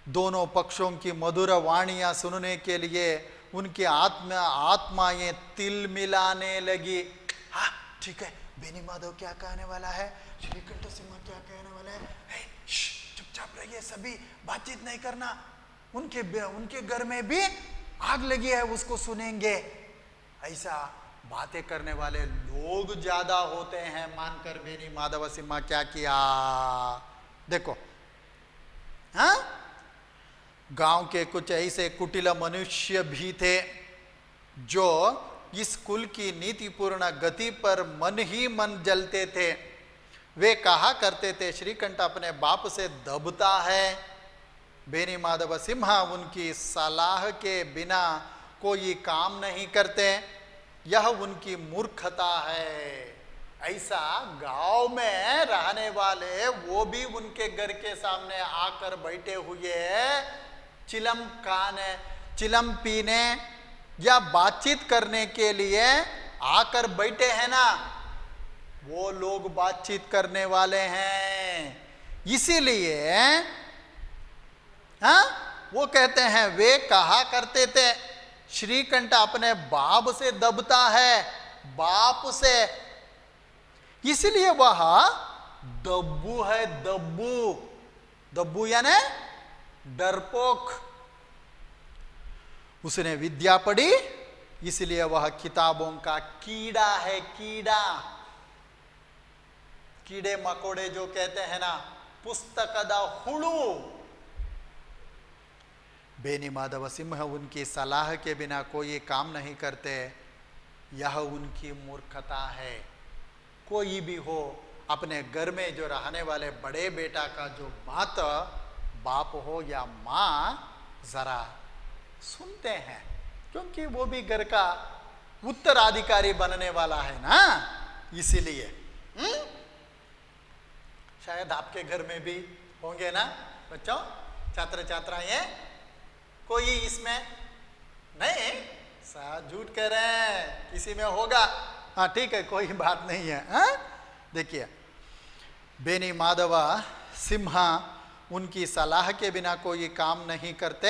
दोनों पक्षों की मधुर वाणियां सुनने के लिए उनकी आत्माएं तिल मिलाने लगी। हाँ ठीक है, बेनी माधव क्या कहने वाला है, श्रीकंठ सिंह क्या कहने वाला है, चुपचाप रहिए, सभी बातचीत नहीं करना, उनके घर में भी आग लगी है, उसको सुनेंगे। ऐसा बातें करने वाले लोग ज्यादा होते हैं मानकर बेनी माधव सिंह क्या किया, देखो। हाँ, गांव के कुछ ऐसे कुटिल मनुष्य भी थे जो इस कुल की नीतिपूर्ण गति पर मन ही मन जलते थे। वे कहा करते थे, श्रीकंठ अपने बाप से दबता है। बेनी माधव सिंह उनकी सलाह के बिना कोई काम नहीं करते, यह उनकी मूर्खता है। ऐसा गांव में रहने वाले वो भी उनके घर के सामने आकर बैठे हुए चिलम पीने या बातचीत करने के लिए आकर बैठे हैं ना, वो लोग बातचीत करने वाले हैं। इसीलिए हाँ, वो कहते हैं, वे कहा करते थे श्रीकंठ अपने बाप से दबता है, बाप से, इसलिए वह दब्बू है। दब्बू यानी डरपोक। उसने विद्या पढ़ी, इसलिए वह किताबों का कीड़ा है। कीड़े मकोड़े जो कहते हैं ना, पुस्तक दा हुड़ू। बेनी माधव सिंह उनकी सलाह के बिना कोई काम नहीं करते, यह उनकी मूर्खता है। कोई भी हो, अपने घर में जो रहने वाले बड़े बेटा का जो बात, बाप हो या माँ, जरा सुनते हैं, क्योंकि वो भी घर का उत्तराधिकारी बनने वाला है ना, इसीलिए। शायद आपके घर में भी होंगे ना बच्चों, छात्र छात्राएं, कोई इसमें नहीं, झूठ कह रहे हैं, किसी में होगा। हाँ ठीक है, कोई बात नहीं है। देखिए, बेनी माधव सिम्हा उनकी सलाह के बिना कोई काम नहीं करते,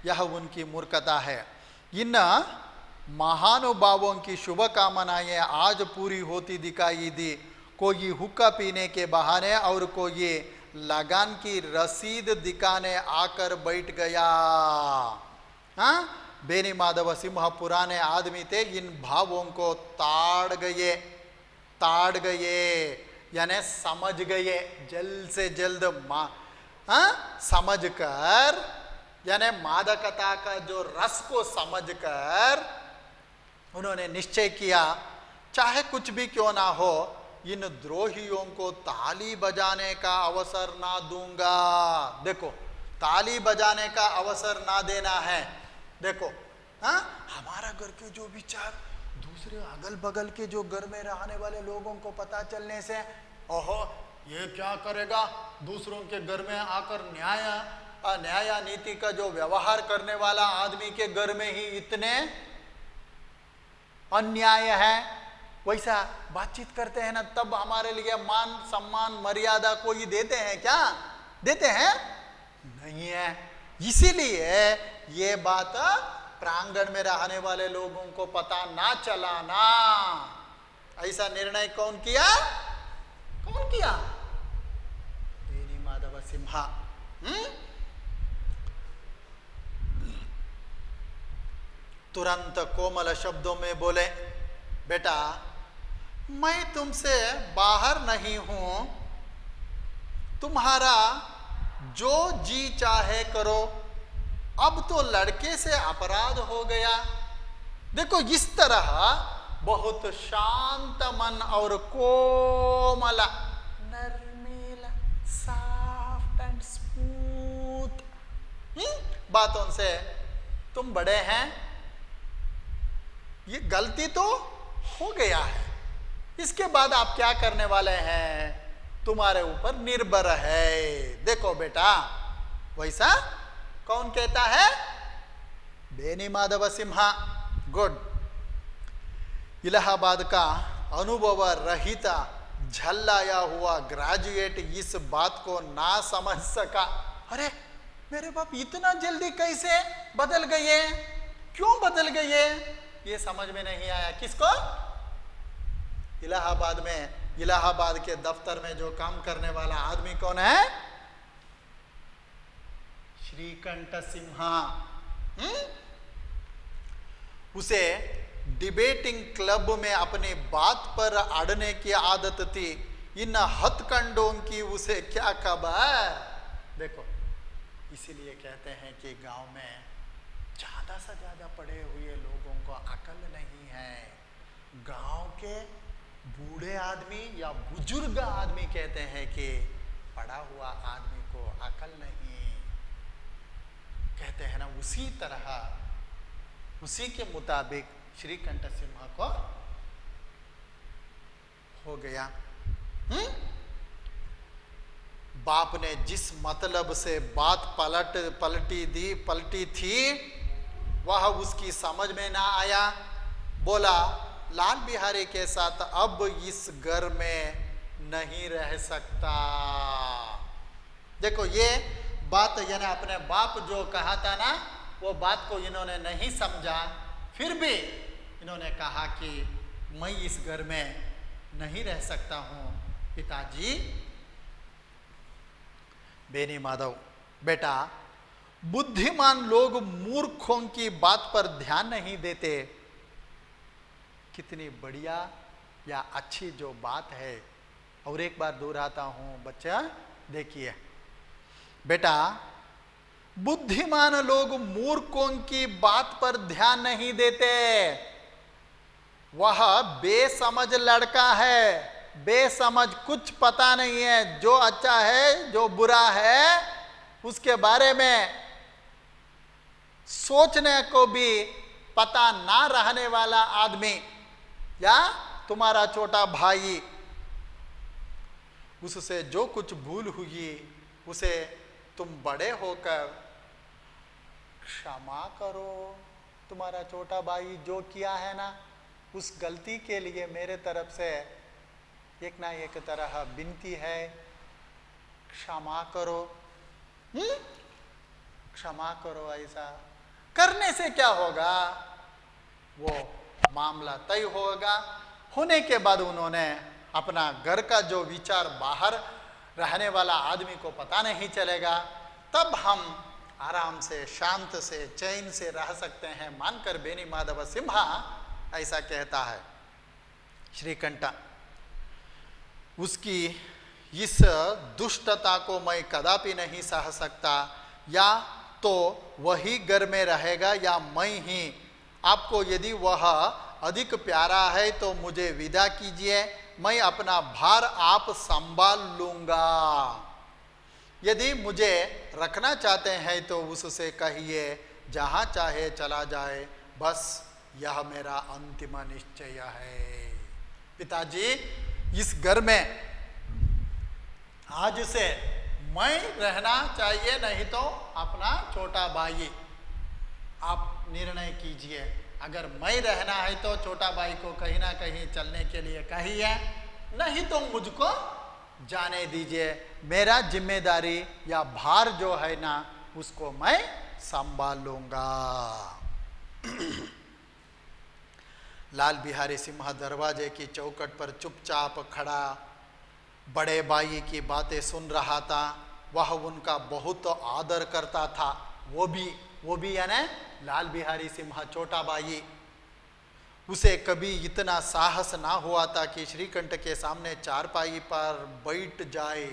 यह उनकी मूर्खता है। इन महानुभावों की शुभ कामनाएं आज पूरी होती दिखाई दी। कोई हुक्का पीने के बहाने और कोई लगान की रसीद दिखाने आकर बैठ गया। हाँ, बेनी माधव सिम्हा पुराने आदमी थे, इन भावों को ताड़ गए यानी समझ गए, जल्द से जल्द समझकर, यानी मादकता का जो रस को समझकर उन्होंने निश्चय किया, चाहे कुछ भी क्यों ना हो, इन द्रोहियों को ताली बजाने का अवसर ना दूंगा। देखो, ताली बजाने का अवसर ना देना है। देखो, हमारा घर के जो विचार दूसरे अगल बगल के जो घर में रहने वाले लोगों को पता चलने से, ओहो ये क्या करेगा, दूसरों के घर में आकर न्याय नीति का जो व्यवहार करने वाला आदमी के घर में ही इतने अन्याय है, वैसा बातचीत करते हैं ना, तब हमारे लिए मान सम्मान मर्यादा कोई देते हैं क्या? देते हैं? नहीं है। इसीलिए ये बात प्रांगण में रहने वाले लोगों को पता ना चलाना, ऐसा निर्णय कौन किया? बेनी माधव सिम्हा। तुरंत कोमल शब्दों में बोले, बेटा मैं तुमसे बाहर नहीं हूं, तुम्हारा जो जी चाहे करो, अब तो लड़के से अपराध हो गया। देखो, इस तरह बहुत शांत मन और कोमल, नर्मेला, सॉफ्ट एंड स्मूथ बातों से, तुम बड़े हैं, ये गलती तो हो गया है, इसके बाद आप क्या करने वाले हैं, तुम्हारे ऊपर निर्भर है। देखो बेटा, वैसा कौन कहता है? बेनी माधव सिम्हा। गुड। इलाहाबाद का अनुभव रहित झल्लाया हुआ ग्रेजुएट इस बात को ना समझ सका। अरे मेरे बाप इतना जल्दी कैसे बदल गए, क्यों बदल गए, ये समझ में नहीं आया। किसको? इलाहाबाद में, इलाहाबाद के दफ्तर में जो काम करने वाला आदमी कौन है? श्रीकंठ सिम्हा। उसे डिबेटिंग क्लब में अपनी बात पर अड़ने की आदत थी, इन हथकंडों की उसे क्या खबर। देखो, इसीलिए कहते हैं कि गांव में ज्यादा से ज्यादा पढ़े हुए लोगों को अकल नहीं है। गांव के बूढ़े आदमी या बुजुर्ग आदमी कहते हैं कि पढ़ा हुआ आदमी को अकल नहीं, कहते हैं ना। उसी तरह, उसी के मुताबिक श्रीकंठ सिम्हा को हो गया। बाप ने जिस मतलब से बात पलटी थी, वह उसकी समझ में ना आया। बोला, लाल बिहारी के साथ अब इस घर में नहीं रह सकता। देखो, ये बात यानी अपने बाप जो कहा था ना, वो बात को इन्होंने नहीं समझा, फिर भी इन्होंने कहा कि मैं इस घर में नहीं रह सकता हूं पिताजी। बेनी माधव, बेटा बुद्धिमान लोग मूर्खों की बात पर ध्यान नहीं देते। कितनी बढ़िया या अच्छी जो बात है। और एक बार दोहराता हूं बच्चा, देखिए बेटा, बुद्धिमान लोग मूर्खों की बात पर ध्यान नहीं देते। वह बेसमझ लड़का है, बेसमझ, कुछ पता नहीं है, जो अच्छा है जो बुरा है उसके बारे में सोचने को भी पता ना रहने वाला आदमी, या तुम्हारा छोटा भाई, उससे जो कुछ भूल हुई उसे तुम बड़े होकर क्षमा करो। तुम्हारा छोटा भाई जो किया है ना, उस गलती के लिए मेरे तरफ से एक ना एक तरह विनती है, क्षमा करो। क्षमा करो। ऐसा करने से क्या होगा, वो मामला तय होगा। होने के बाद उन्होंने अपना घर का जो विचार बाहर रहने वाला आदमी को पता नहीं चलेगा, तब हम आराम से, शांत से, चैन से रह सकते हैं, मानकर बेनी माधव सिम्हा ऐसा कहता है। श्रीकंठ, उसकी इस दुष्टता को मैं कदापि नहीं सह सकता, या तो वही घर में रहेगा या मैं ही। आपको यदि वह अधिक प्यारा है तो मुझे विदा कीजिए, मैं अपना भार आप संभाल लूंगा। यदि मुझे रखना चाहते हैं तो उससे कहिए जहां चाहे चला जाए, बस यह मेरा अंतिम निश्चय है। पिताजी, इस घर में आज से मैं रहना चाहिए, नहीं तो अपना छोटा भाई आप निर्णय कीजिए। अगर मैं रहना है तो छोटा भाई को कहीं ना कहीं चलने के लिए कहिए, नहीं तो मुझको जाने दीजिए। मेरा जिम्मेदारी या भार जो है ना, उसको मैं संभाल लूंगा। लाल बिहारी सिम्हा दरवाजे की चौखट पर चुपचाप खड़ा बड़े भाई की बातें सुन रहा था। वह उनका बहुत आदर करता था। वो भी यानी लाल बिहारी सिम्हा छोटा भाई। उसे कभी इतना साहस ना हुआ था कि श्रीकंठ के सामने चारपाई पर बैठ जाए।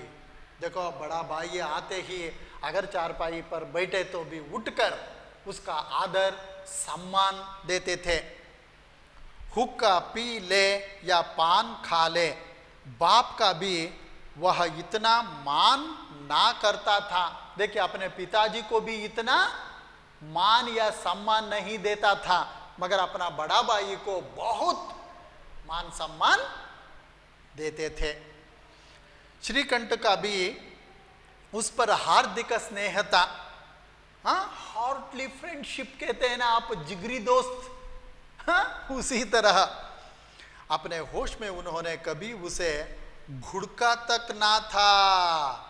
देखो, बड़ा भाई आते ही अगर चारपाई पर बैठे तो भी उठकर उसका आदर सम्मान देते थे। हुक्का पी ले या पान खा ले, बाप का भी वह इतना मान ना करता था। देखिए, अपने पिताजी को भी इतना मान या सम्मान नहीं देता था, मगर अपना बड़ा भाई को बहुत मान सम्मान देते थे। श्रीकंठ का भी उस पर हार्दिक स्नेह था। हाँ, हार्टली फ्रेंडशिप कहते हैं ना आप, जिगरी दोस्त। हाँ, उसी तरह अपने होश में उन्होंने कभी उसे घुड़का तक ना था।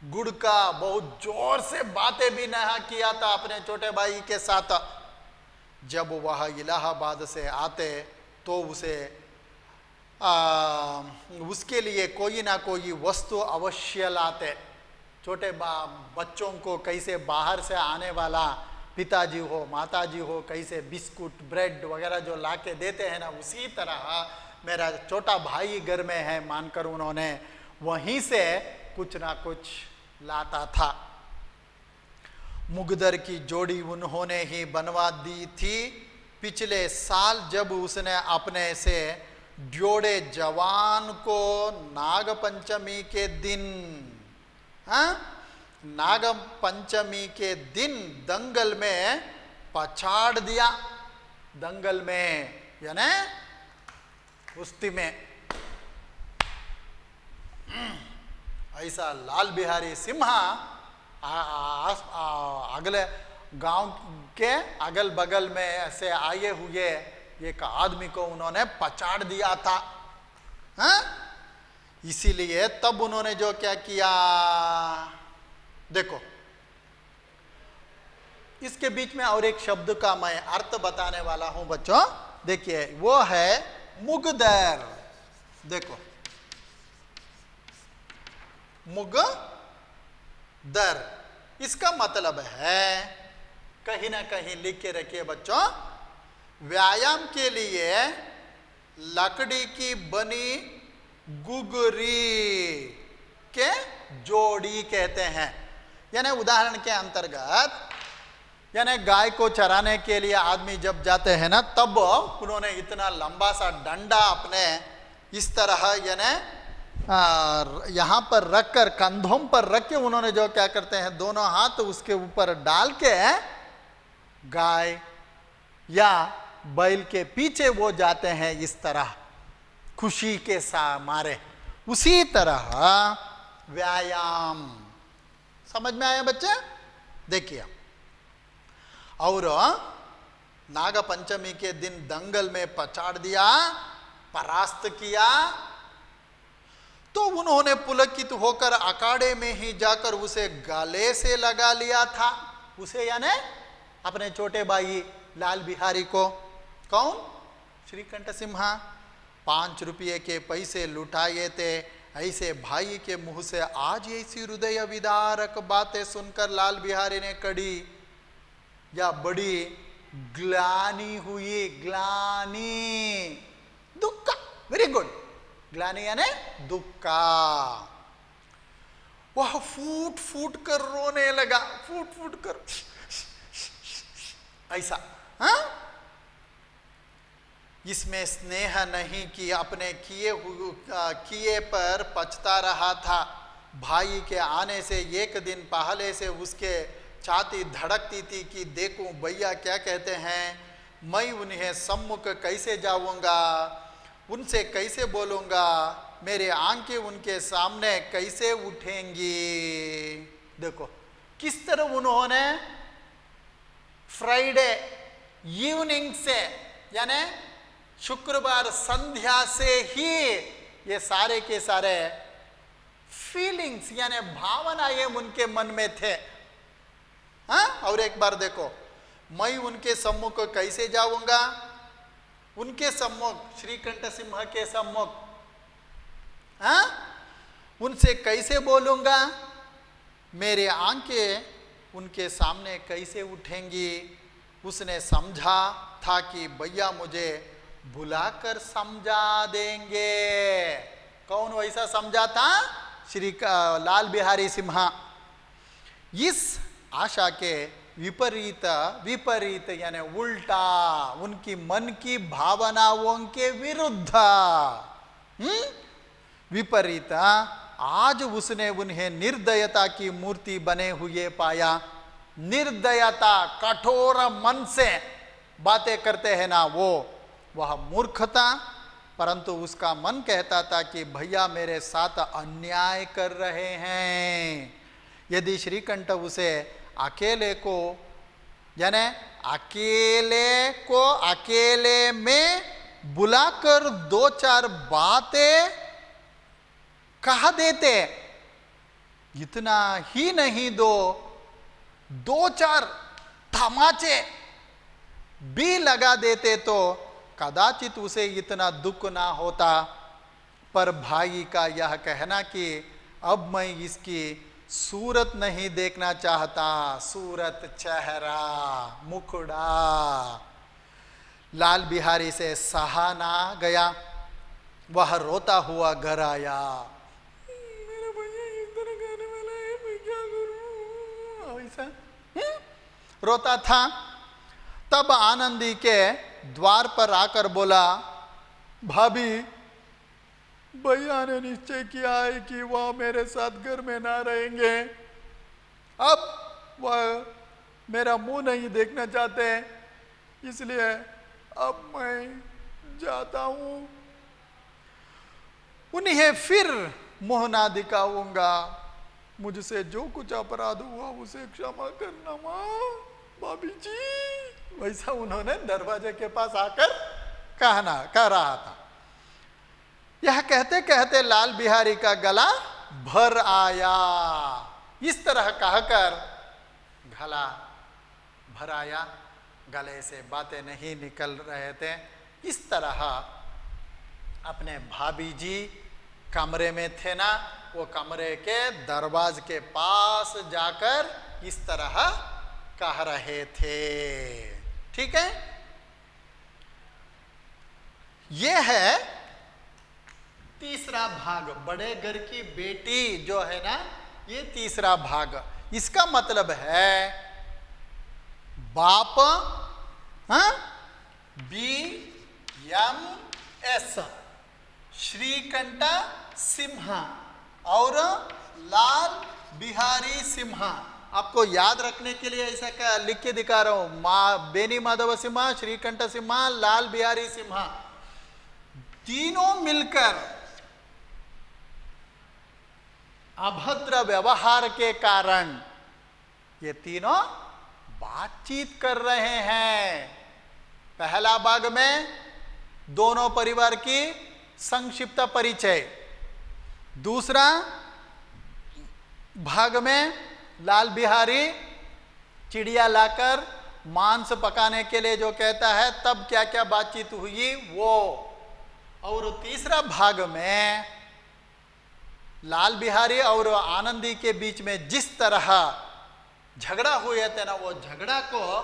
गुड़का, बहुत जोर से बातें भी ना किया था अपने छोटे भाई के साथ। जब वह इलाहाबाद से आते तो उसे उसके लिए कोई ना कोई वस्तु अवश्य लाते। छोटे बच्चों को कैसे बाहर से आने वाला पिताजी हो, माताजी हो, कैसे बिस्कुट, ब्रेड वगैरह जो लाके देते हैं ना, उसी तरह मेरा छोटा भाई घर में है मानकर उन्होंने वहीं से कुछ ना कुछ लाता था। मुगदर की जोड़ी उन्होंने ही बनवा दी थी। पिछले साल जब उसने अपने से जोड़े जवान को नाग पंचमी के दिन, नाग पंचमी के दिन दंगल में पछाड़ दिया। दंगल में यानी कुश्ती में। ऐसा लाल बिहारी सिम्हा अगले गांव के अगल बगल में ऐसे आए हुए एक आदमी को उन्होंने पछाड़ दिया था। हाँ? इसीलिए तब उन्होंने जो क्या किया, देखो, इसके बीच में और एक शब्द का मैं अर्थ बताने वाला हूं बच्चों। देखिए, वो है मुगदर। देखो, मुगदर, इसका मतलब है, कहीं ना कहीं लिख के रखिए बच्चों, व्यायाम के लिए लकड़ी की बनी गुगरी के जोड़ी कहते हैं। यानी उदाहरण के अंतर्गत, यानी गाय को चराने के लिए आदमी जब जाते हैं ना, तब उन्होंने इतना लंबा सा डंडा अपने इस तरह यानी यहाँ पर रखकर, कंधों पर रख के उन्होंने जो क्या करते हैं, दोनों हाथ उसके ऊपर डाल के गाय या बैल के पीछे वो जाते हैं इस तरह खुशी के मारे। उसी तरह व्यायाम। समझ में आया बच्चे? देखिए, और नाग पंचमी के दिन दंगल में पछाड़ दिया, परास्त किया, तो उन्होंने पुलकित होकर अखाड़े में ही जाकर उसे गले से लगा लिया था। उसे यानी अपने छोटे भाई लाल बिहारी को। कौन? श्रीकंठ सिम्हा। 5 रुपये के पैसे लुटाए थे। ऐसे भाई के मुंह से आज ऐसी हृदय विदारक बातें सुनकर लाल बिहारी ने कड़ी या बड़ी ग्लानि हुई। ग्लानि, दुख। Very good. ग्लानि यानी दुख। वह फूट फूट कर रोने लगा, फूट फूट कर ऐसा। हाँ, इसमें स्नेह नहीं कि अपने किए पर पछता रहा था। भाई के आने से एक दिन पहले से उसके छाती धड़कती थी कि देखूं भैया क्या कहते हैं, मैं उन्हें सम्मुख कैसे जाऊंगा, उनसे कैसे बोलूंगा, मेरे आंखें उनके सामने कैसे उठेंगी। देखो किस तरह उन्होंने फ्राइडे इवनिंग से यानी शुक्रवार संध्या से ही ये सारे के सारे फीलिंग्स यानी भावनाएं उनके मन में थे। हाँ, और एक बार देखो, मैं उनके सम्मुख कैसे जाऊंगा, उनके सम्मुख, श्रीकंठ सिंह के सम्मुख, हाँ, उनसे कैसे बोलूंगा, मेरे आंखें उनके सामने कैसे उठेंगी। उसने समझा था कि भैया मुझे बुलाकर समझा देंगे। कौन वैसा समझा था? श्री लाल बिहारी सिम्हा। इस आशा के विपरीत यानी उल्टा, उनकी मन की भावनाओं के विरुद्ध विपरीत, आज उसने उन्हें निर्दयता की मूर्ति बने हुए पाया। निर्दयता, कठोर मन से बातें करते हैं ना वो, वह मूर्खता। परंतु उसका मन कहता था कि भैया मेरे साथ अन्याय कर रहे हैं। यदि श्रीकंठ उसे अकेले को यानी अकेले में बुलाकर 2-4 बातें कहा देते, इतना ही नहीं 2-4 तमाचे भी लगा देते तो कदाचित उसे इतना दुख ना होता। पर भाई का यह कहना कि अब मैं इसकी सूरत नहीं देखना चाहता, सूरत, चेहरा, मुखड़ा, लाल बिहारी से सहा ना गया। वह रोता हुआ घर आया। मेरा भैया इस तरह कहने वाला है, मैं क्या करूं? ऐसा रोता था। तब आनंदी के द्वार पर आकर बोला, भाभी भैया ने निश्चय किया है कि वह मेरे साथ घर में ना रहेंगे। अब वह मेरा मुंह नहीं देखना चाहते, इसलिए अब मैं जाता हूं। उन्हें फिर मुंह ना दिखाऊंगा। मुझसे जो कुछ अपराध हुआ उसे क्षमा करना माँ, भाभी जी। वैसा उन्होंने दरवाजे के पास आकर कह रहा था। यह कहते कहते लाल बिहारी का गला भर आया। इस तरह कहकर गला भर आया, गले से बातें नहीं निकल रहे थे। इस तरह अपने भाभी जी कमरे में थे ना, वो कमरे के दरवाजे के पास जाकर इस तरह कह रहे थे। ठीक है, ये है तीसरा भाग। बड़े घर की बेटी जो है ना, ये तीसरा भाग। इसका मतलब है बाप, हाँ, BMS, श्रीकंठ सिम्हा और लाल बिहारी सिम्हा। आपको याद रखने के लिए ऐसा क्या लिख के दिखा रहा हूं, बेनी माधव सिम्हा, श्रीकंठ सिम्हा, लाल बिहारी सिम्हा, तीनों मिलकर अभद्र व्यवहार के कारण ये तीनों बातचीत कर रहे हैं। पहला भाग में दोनों परिवार की संक्षिप्त परिचय, दूसरा भाग में लाल बिहारी चिड़िया लाकर मांस पकाने के लिए जो कहता है तब क्या क्या बातचीत हुई वो, और तीसरा भाग में लाल बिहारी और आनंदी के बीच में जिस तरह झगड़ा हुए थे ना, वो झगड़ा को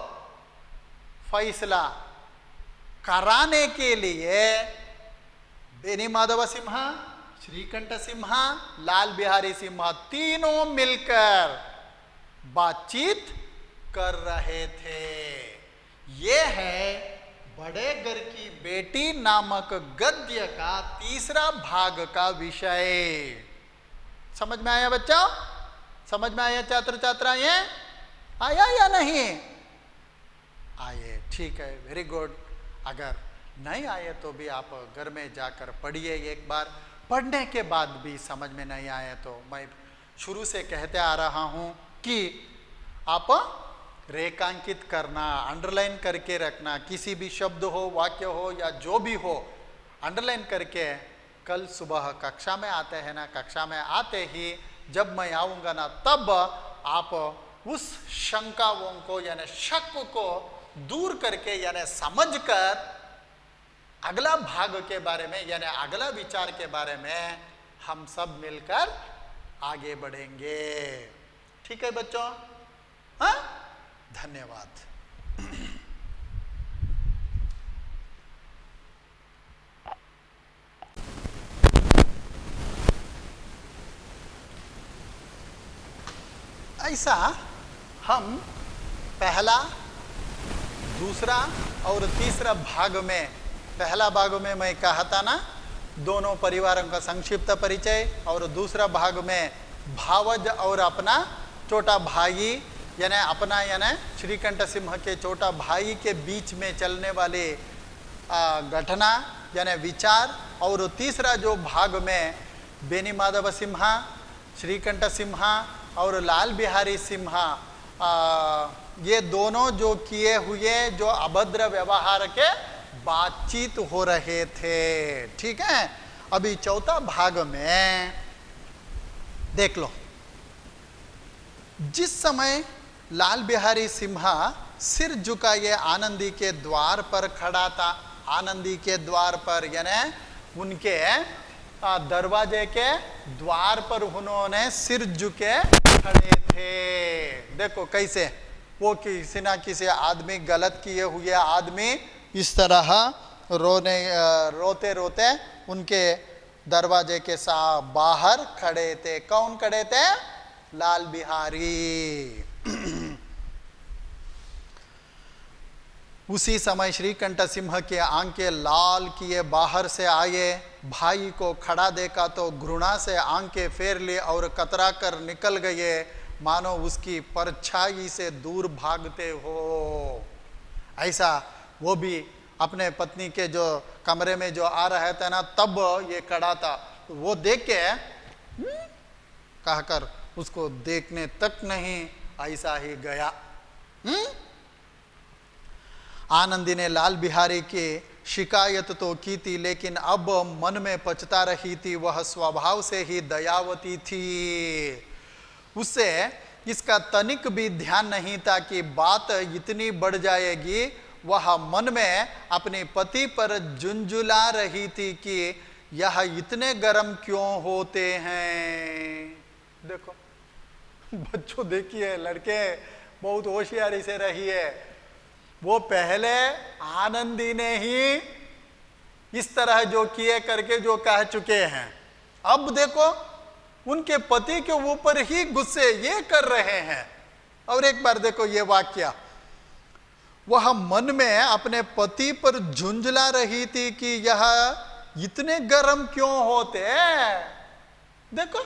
फैसला कराने के लिए बेनी माधव सिम्हा, श्रीकंठ सिम्हा, लाल बिहारी सिम्हा तीनों मिलकर बातचीत कर रहे थे। ये है बड़े घर की बेटी नामक गद्य का तीसरा भाग का विषय। समझ में आया बच्चों? समझ में आया छात्र छात्राएं? आया या नहीं आए? ठीक है, वेरी गुड। अगर नहीं आए तो भी आप घर में जाकर पढ़िए एक बार। पढ़ने के बाद भी समझ में नहीं आए तो मैं शुरू से कहते आ रहा हूं कि आप रेखांकित करना, अंडरलाइन करके रखना, किसी भी शब्द हो, वाक्य हो या जो भी हो, अंडरलाइन करके कल सुबह कक्षा में आते हैं ना, कक्षा में आते ही जब मैं आऊँगा ना तब आप उस शंकाओं को यानी शक को दूर करके यानी समझकर अगला भाग के बारे में यानी अगला विचार के बारे में हम सब मिलकर आगे बढ़ेंगे। ठीक है बच्चों? हाँ, धन्यवाद। ऐसा हम पहला, दूसरा और तीसरा भाग में, पहला भाग में मैं कहा था ना दोनों परिवारों का संक्षिप्त परिचय, और दूसरा भाग में भावज और अपना छोटा भाई यानी अपना यानी श्रीकंठ सिंह के छोटा भाई के बीच में चलने वाले घटना यानी विचार, और तीसरा जो भाग में बेनी माधव सिम्हा, श्रीकंठ सिम्हा और लाल बिहारी सिम्हा ये दोनों जो किए हुए जो अभद्र व्यवहार के बातचीत हो रहे थे। ठीक है, अभी चौथा भाग में देख लो। जिस समय लाल बिहारी सिम्हा सिर झुकाए आनंदी के द्वार पर खड़ा था, आनंदी के द्वार पर यानी उनके दरवाजे के द्वार पर उन्होंने सिर झुके खड़े थे। देखो कैसे वो किसी ना किसी आदमी, गलत किए हुए आदमी इस तरह रोते रोते उनके दरवाजे के बाहर खड़े थे। कौन खड़े थे? लाल बिहारी। उसी समय श्रीकंठ सिंह के आंखें लाल किए बाहर से आए। भाई को खड़ा देखा तो घृणा से आंखें फेर ली और कतरा कर निकल गए, मानो उसकी परछाई से दूर भागते हो। ऐसा वो भी अपने पत्नी के जो कमरे में जो आ रहे थे ना तब ये खड़ा था, वो देख के कहकर उसको देखने तक नहीं, ऐसा ही गया। आनंदी ने लाल बिहारी की शिकायत तो की थी, लेकिन अब मन में पछता रही थी। वह स्वभाव से ही दयावती थी, उससे इसका तनिक भी ध्यान नहीं था कि बात इतनी बढ़ जाएगी। वह मन में अपने पति पर झुंझुला रही थी कि यह इतने गर्म क्यों होते हैं। देखो बच्चों, देखिए लड़के बहुत होशियारी से रहिए। वो पहले आनंदी ने ही इस तरह जो किए करके जो कह चुके हैं, अब देखो उनके पति के ऊपर ही गुस्से ये कर रहे हैं। और एक बार देखो ये वाक्य, वह मन में अपने पति पर झुंझला रही थी कि यह इतने गर्म क्यों होते? देखो,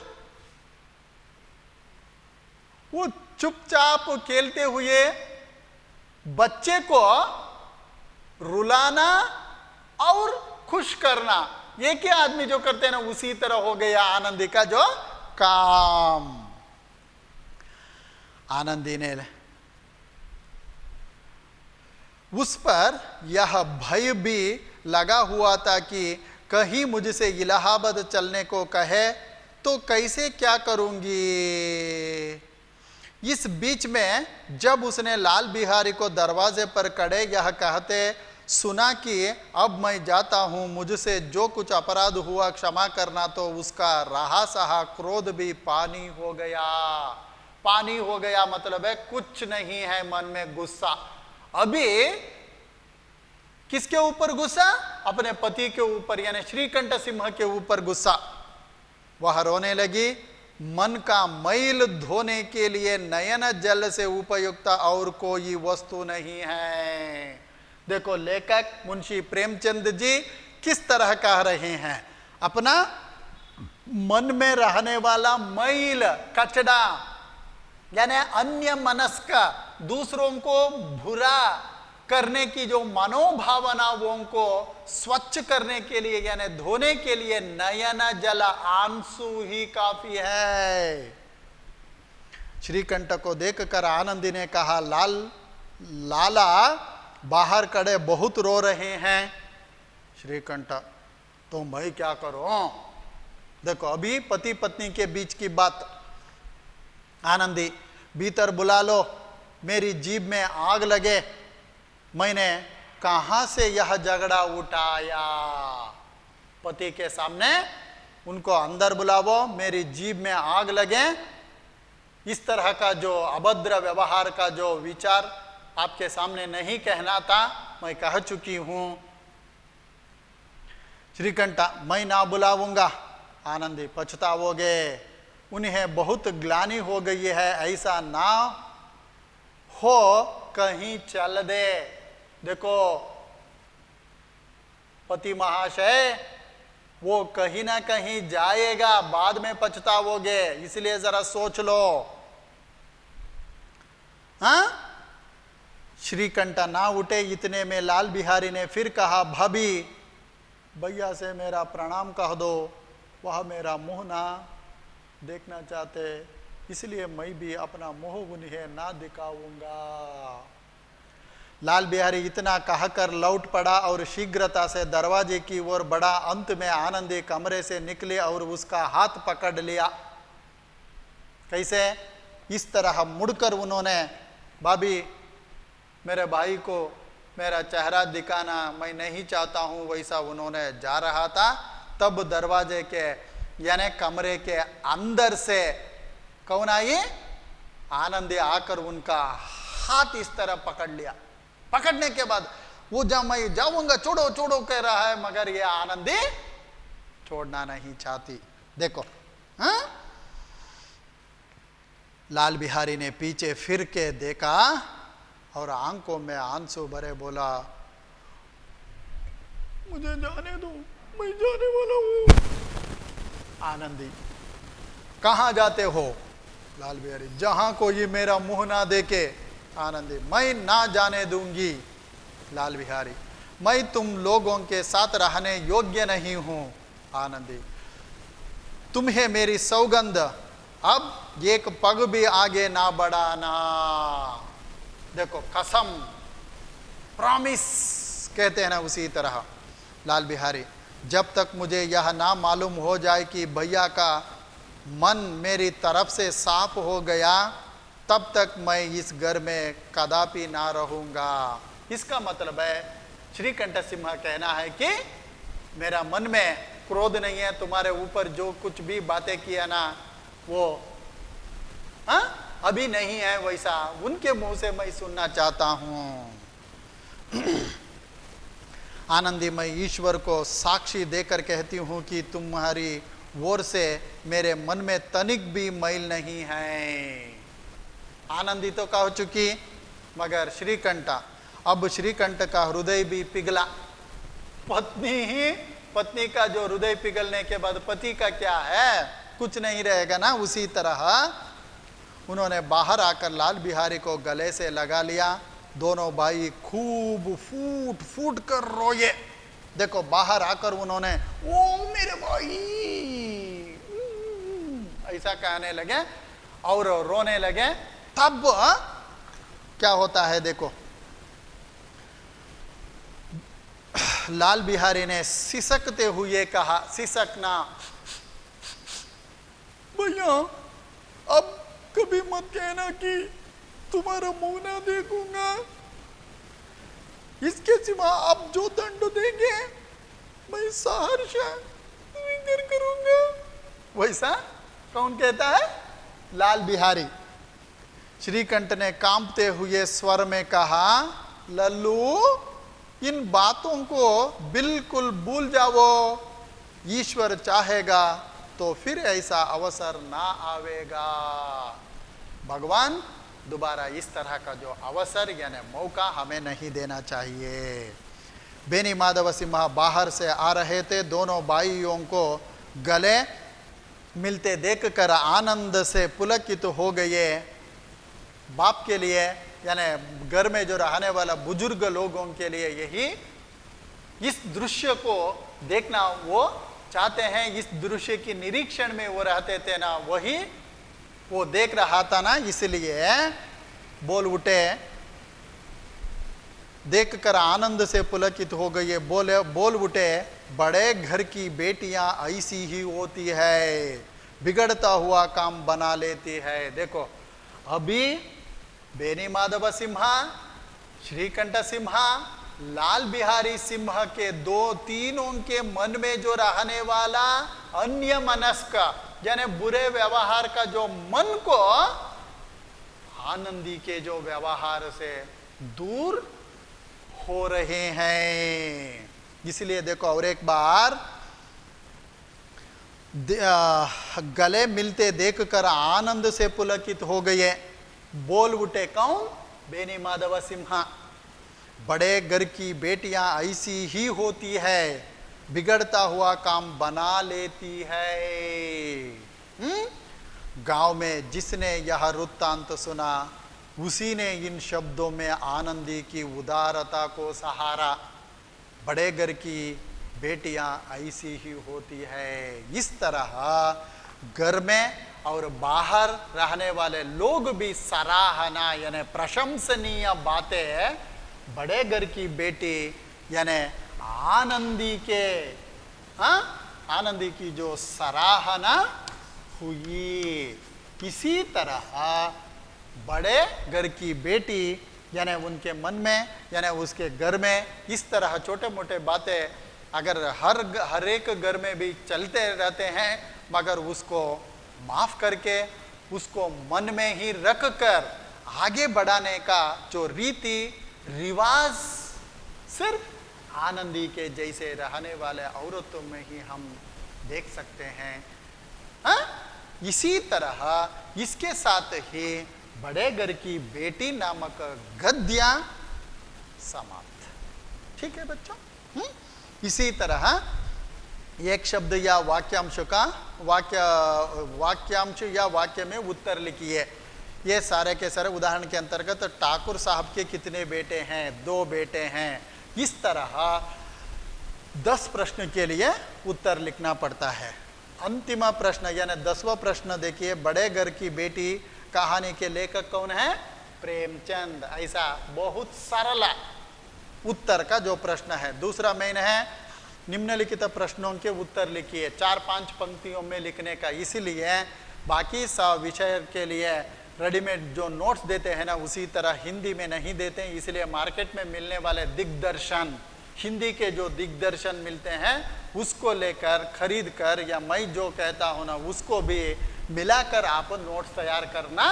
वो चुपचाप खेलते हुए बच्चे को रुलाना और खुश करना, एक ही आदमी जो करते हैं ना, उसी तरह हो गया आनंदी का जो काम। आनंदी ने उस पर यह भय भी लगा हुआ था कि कहीं मुझसे इलाहाबाद चलने को कहे तो कैसे क्या करूंगी। इस बीच में जब उसने लाल बिहारी को दरवाजे पर खड़े यह कहते सुना कि अब मैं जाता हूं, मुझसे जो कुछ अपराध हुआ क्षमा करना, तो उसका रहा सहा क्रोध भी पानी हो गया। पानी हो गया मतलब है कुछ नहीं है मन में गुस्सा। अभी किसके ऊपर गुस्सा? अपने पति के ऊपर, यानी श्रीकंठ सिंह के ऊपर गुस्सा। वह रोने लगी। मन का मैल धोने के लिए नयन जल से उपयुक्त और कोई वस्तु नहीं है। देखो लेखक मुंशी प्रेमचंद जी किस तरह कह रहे हैं, अपना मन में रहने वाला मैल, कचड़ा, यानी अन्य मनस्क, दूसरों को बुरा करने की जो मनोभावनाओं को स्वच्छ करने के लिए, यानी धोने के लिए नयन जल, आंसू ही काफी है। श्रीकंठ को देखकर आनंदी ने कहा, लाला बाहर खड़े बहुत रो रहे हैं। श्रीकंठ, तो मैं क्या करूं? देखो अभी पति पत्नी के बीच की बात। आनंदी, भीतर बुला लो, मेरी जीभ में आग लगे, मैंने कहां से यह झगड़ा उठाया। पति के सामने उनको अंदर बुलावो, मेरी जीभ में आग लगे। इस तरह का जो अभद्र व्यवहार का जो विचार आपके सामने नहीं कहना था, मैं कह चुकी हूं। श्रीकंठ, मैं ना बुलाऊंगा। आनंदी, पछताओगे, उन्हें बहुत ग्लानि हो गई है, ऐसा ना हो कहीं चल दे। देखो पति महाशय, वो कहीं ना कहीं जाएगा, बाद में पछताओगे, इसलिए जरा सोच लो। हाँ? श्रीकंठ ना उठे। इतने में लाल बिहारी ने फिर कहा, भाभी भैया से मेरा प्रणाम कह दो, वह मेरा मुंह ना देखना चाहते, इसलिए मैं भी अपना मुंह उन्हें ना दिखाऊंगा। लाल बिहारी इतना कहकर लौट पड़ा और शीघ्रता से दरवाजे की ओर बढ़ा। अंत में आनंदी कमरे से निकले और उसका हाथ पकड़ लिया। कैसे? इस तरह मुड़कर उन्होंने, भाभी मेरे भाई को मेरा चेहरा दिखाना मैं नहीं चाहता हूं, वैसा उन्होंने जा रहा था। तब दरवाजे के यानी कमरे के अंदर से कौन आई? आनंदी आकर उनका हाथ इस तरह पकड़ लिया। पकड़ने के बाद वो जब मैं जाऊंगा छोड़ो छोड़ो कह रहा है, मगर ये आनंदी छोड़ना नहीं चाहती। देखो हाँ? लाल बिहारी ने पीछे फिर के देखा और आंखों में आंसू भरे बोला, मुझे जाने दो, मैं जाने वाला हूं। आनंदी, कहां जाते हो? लाल बिहारी, जहां कोई मेरा मुंह ना देखे। आनंदी, मैं ना जाने दूंगी। लाल बिहारी, मैं तुम लोगों के साथ रहने योग्य नहीं हूं। आनंदी, तुम्हें मेरी सौगंध, अब एक पग भी आगे ना बढ़ाना। देखो कसम, प्रॉमिस कहते हैं ना, उसी तरह। लाल बिहारी, जब तक मुझे यह ना मालूम हो जाए कि भैया का मन मेरी तरफ से साफ हो गया, तब तक मैं इस घर में कदापि ना रहूंगा। इसका मतलब है श्रीकंठ सिंह कहना है कि मेरा मन में क्रोध नहीं है, तुम्हारे ऊपर जो कुछ भी बातें किया ना वो अभी नहीं है, वैसा उनके मुंह से मैं सुनना चाहता हूं। आनंदी, मैं ईश्वर को साक्षी देकर कहती हूं कि तुम्हारी ओर से मेरे मन में तनिक भी मैल नहीं है। आनंदी तो कह चुकी, मगर श्रीकंठ, अब श्रीकंठ का हृदय भी पिघला। पत्नी ही पत्नी का जो हृदय पिघलने के बाद पति का क्या है, कुछ नहीं रहेगा ना। उसी तरह उन्होंने बाहर आकर लाल बिहारी को गले से लगा लिया। दोनों भाई खूब फूट फूट कर रोए। देखो बाहर आकर उन्होंने ओ मेरे भाई ऐसा कहने लगे और रोने लगे। तब क्या होता है देखो, लाल बिहारी ने सिसकते हुए कहा, सिसकना, भैया अब कभी मत कहना कि तुम्हारा मुंह ना देखूंगा, इसके सिवा आप जो दंड देंगे मैं सहर्ष स्वीकार करूंगा। वैसा कौन कहता है? लाल बिहारी। श्रीकंठ ने कांपते हुए स्वर में कहा, लल्लू इन बातों को बिल्कुल भूल जाओ, ईश्वर चाहेगा तो फिर ऐसा अवसर ना आवेगा। भगवान दोबारा इस तरह का जो अवसर यानी मौका हमें नहीं देना चाहिए। बेनी माधव सिम्हा बाहर से आ रहे थे। दोनों भाइयों को गले मिलते देखकर आनंद से पुलकित हो गए। बाप के लिए यानी घर में जो रहने वाला बुजुर्ग लोगों के लिए यही इस दृश्य को देखना वो चाहते हैं। इस दृश्य की निरीक्षण में वो रहते थे ना, वही वो देख रहा था ना, इसलिए बोल उठे। देखकर आनंद से पुलकित हो गए। बोल उठे, बड़े घर की बेटियां ऐसी ही होती है, बिगड़ता हुआ काम बना लेती है। देखो अभी बेनी माधव सिम्हा, श्रीकंठ सिम्हा, लाल बिहारी सिम्हा के दो तीनों के मन में जो रहने वाला अन्य मनस्क यानी बुरे व्यवहार का जो मन को आनंदी के जो व्यवहार से दूर हो रहे हैं। इसलिए देखो और एक बार गले मिलते देखकर आनंद से पुलकित हो गए। बोल उठे कौन? बेनी माधव सिम्हा, बड़े घर की बेटियां ऐसी ही होती है, बिगड़ता हुआ काम बना लेती है। गांव में जिसने यह वृत्तांत सुना उसी ने इन शब्दों में आनंदी की उदारता को सहारा। बड़े घर की बेटियां ऐसी ही होती है। इस तरह घर में और बाहर रहने वाले लोग भी सराहना यानी प्रशंसनीय बातें बड़े घर की बेटी यानी आनंदी के आनंदी की जो सराहना हुई। इसी तरह बड़े घर की बेटी यानी उनके मन में यानी उसके घर में इस तरह छोटे मोटे बातें अगर हर एक घर में भी चलते रहते हैं, मगर उसको माफ करके उसको मन में ही रख कर आगे बढ़ाने का जो रीति रिवाज सिर्फ आनंदी के जैसे रहने वाले औरतों में ही हम देख सकते हैं। इसी तरह इसके साथ ही बड़े घर की बेटी नामक गद्य समाप्त। ठीक है बच्चों। इसी तरह एक शब्द या वाक्यांश का वाक्यांश या वाक्य में उत्तर लिखिए। ये सारे के सारे उदाहरण के अंतर्गत ठाकुर साहब के कितने बेटे हैं? 2 बेटे हैं। इस तरह 10 प्रश्न के लिए उत्तर लिखना पड़ता है। अंतिम प्रश्न यानी 10वां प्रश्न देखिए, बड़े घर की बेटी कहानी के लेखक कौन है? प्रेमचंद। ऐसा बहुत सरल उत्तर का जो प्रश्न है। दूसरा मेन है निम्नलिखित प्रश्नों के उत्तर लिखिए। 4-5 पंक्तियों में लिखने का। इसीलिए बाकी सब विषय के लिए रेडीमेड जो नोट्स देते हैं ना, उसी तरह हिंदी में नहीं देते हैं। इसलिए मार्केट में मिलने वाले दिग्दर्शन, हिंदी के जो दिग्दर्शन मिलते हैं उसको लेकर खरीद कर, या मैं जो कहता हूँ ना उसको भी मिलाकर आप नोट्स तैयार करना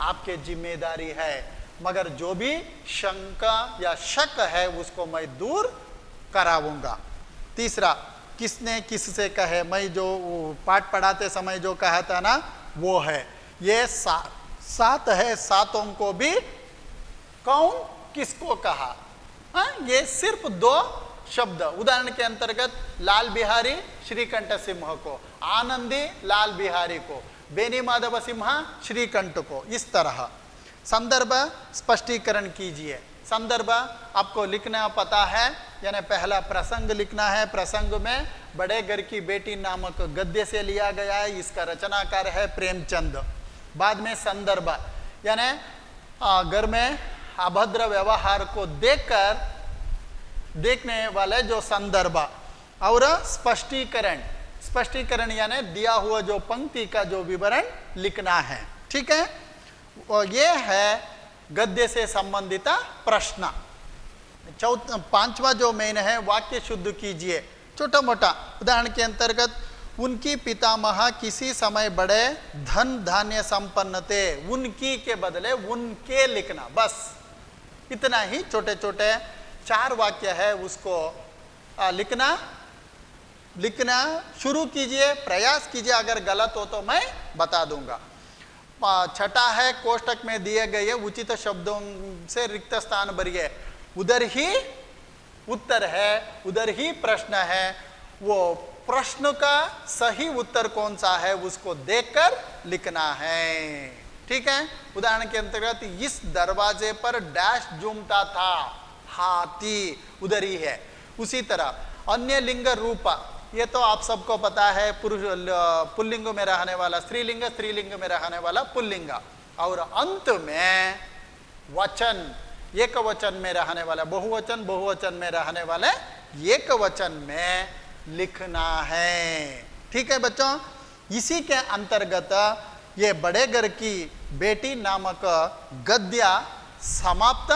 आपके जिम्मेदारी है। मगर जो भी शंका या शक है उसको मैं दूर कराऊंगा। तीसरा, किसने किससे कहे, मैं जो पाठ पढ़ाते समय जो कहा था ना वो है। ये 7 है, 7 को भी कौन किसको कहा। ये सिर्फ 2 शब्द, उदाहरण के अंतर्गत लाल बिहारी श्रीकंठ सिंह को, आनंदी लाल बिहारी को, बेनी माधव सिंह श्रीकंठ को, इस तरह संदर्भ स्पष्टीकरण कीजिए। संदर्भ आपको लिखना पता है, यानी पहला प्रसंग लिखना है। प्रसंग में बड़े घर की बेटी नामक गद्य से लिया गया है, इसका रचनाकार है प्रेमचंद। बाद में संदर्भ यानी घर में अभद्र व्यवहार को देखने वाले जो संदर्भ, और स्पष्टीकरण, स्पष्टीकरण यानी दिया हुआ जो पंक्ति का जो विवरण लिखना है। ठीक है, और ये है गद्य से संबंधित प्रश्न। पांचवा जो मेन है, वाक्य शुद्ध कीजिए। छोटा मोटा उदाहरण के अंतर्गत, उनकी पितामह किसी समय बड़े धन धान्य संपन्न थे, उनकी के बदले उनके लिखना, बस इतना ही। छोटे छोटे 4 वाक्य है, उसको लिखना शुरू कीजिए, प्रयास कीजिए। अगर गलत हो तो मैं बता दूंगा। छठा है, कोष्टक में दिए गए उचित शब्दों से रिक्त स्थान भरिए। उधर ही उत्तर है, उधर ही प्रश्न है, वो प्रश्न का सही उत्तर कौन सा है उसको देखकर लिखना है। ठीक है, उदाहरण के अंतर्गत, इस दरवाजे पर डैश झूमता था, हाथी, उधर ही है। उसी तरह अन्य लिंग रूप, ये तो आप सबको पता है, पुरुष पुल्लिंग में रहने वाला स्त्रीलिंग, स्त्रीलिंग में रहने वाला पुल्लिंग, और अंत में वचन, एक वचन में रहने वाला बहुवचन, बहुवचन में रहने वाले एक वचन में लिखना है। ठीक है बच्चों, इसी के अंतर्गत ये बड़े घर की बेटी नामक गद्य समाप्त।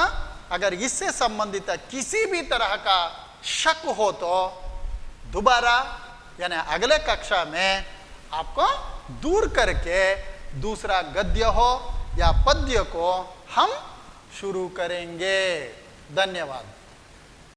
अगर इससे संबंधित किसी भी तरह का शक हो तो दोबारा यानी अगले कक्षा में आपको दूर करके दूसरा गद्य हो या पद्य को हम शुरू करेंगे। धन्यवाद।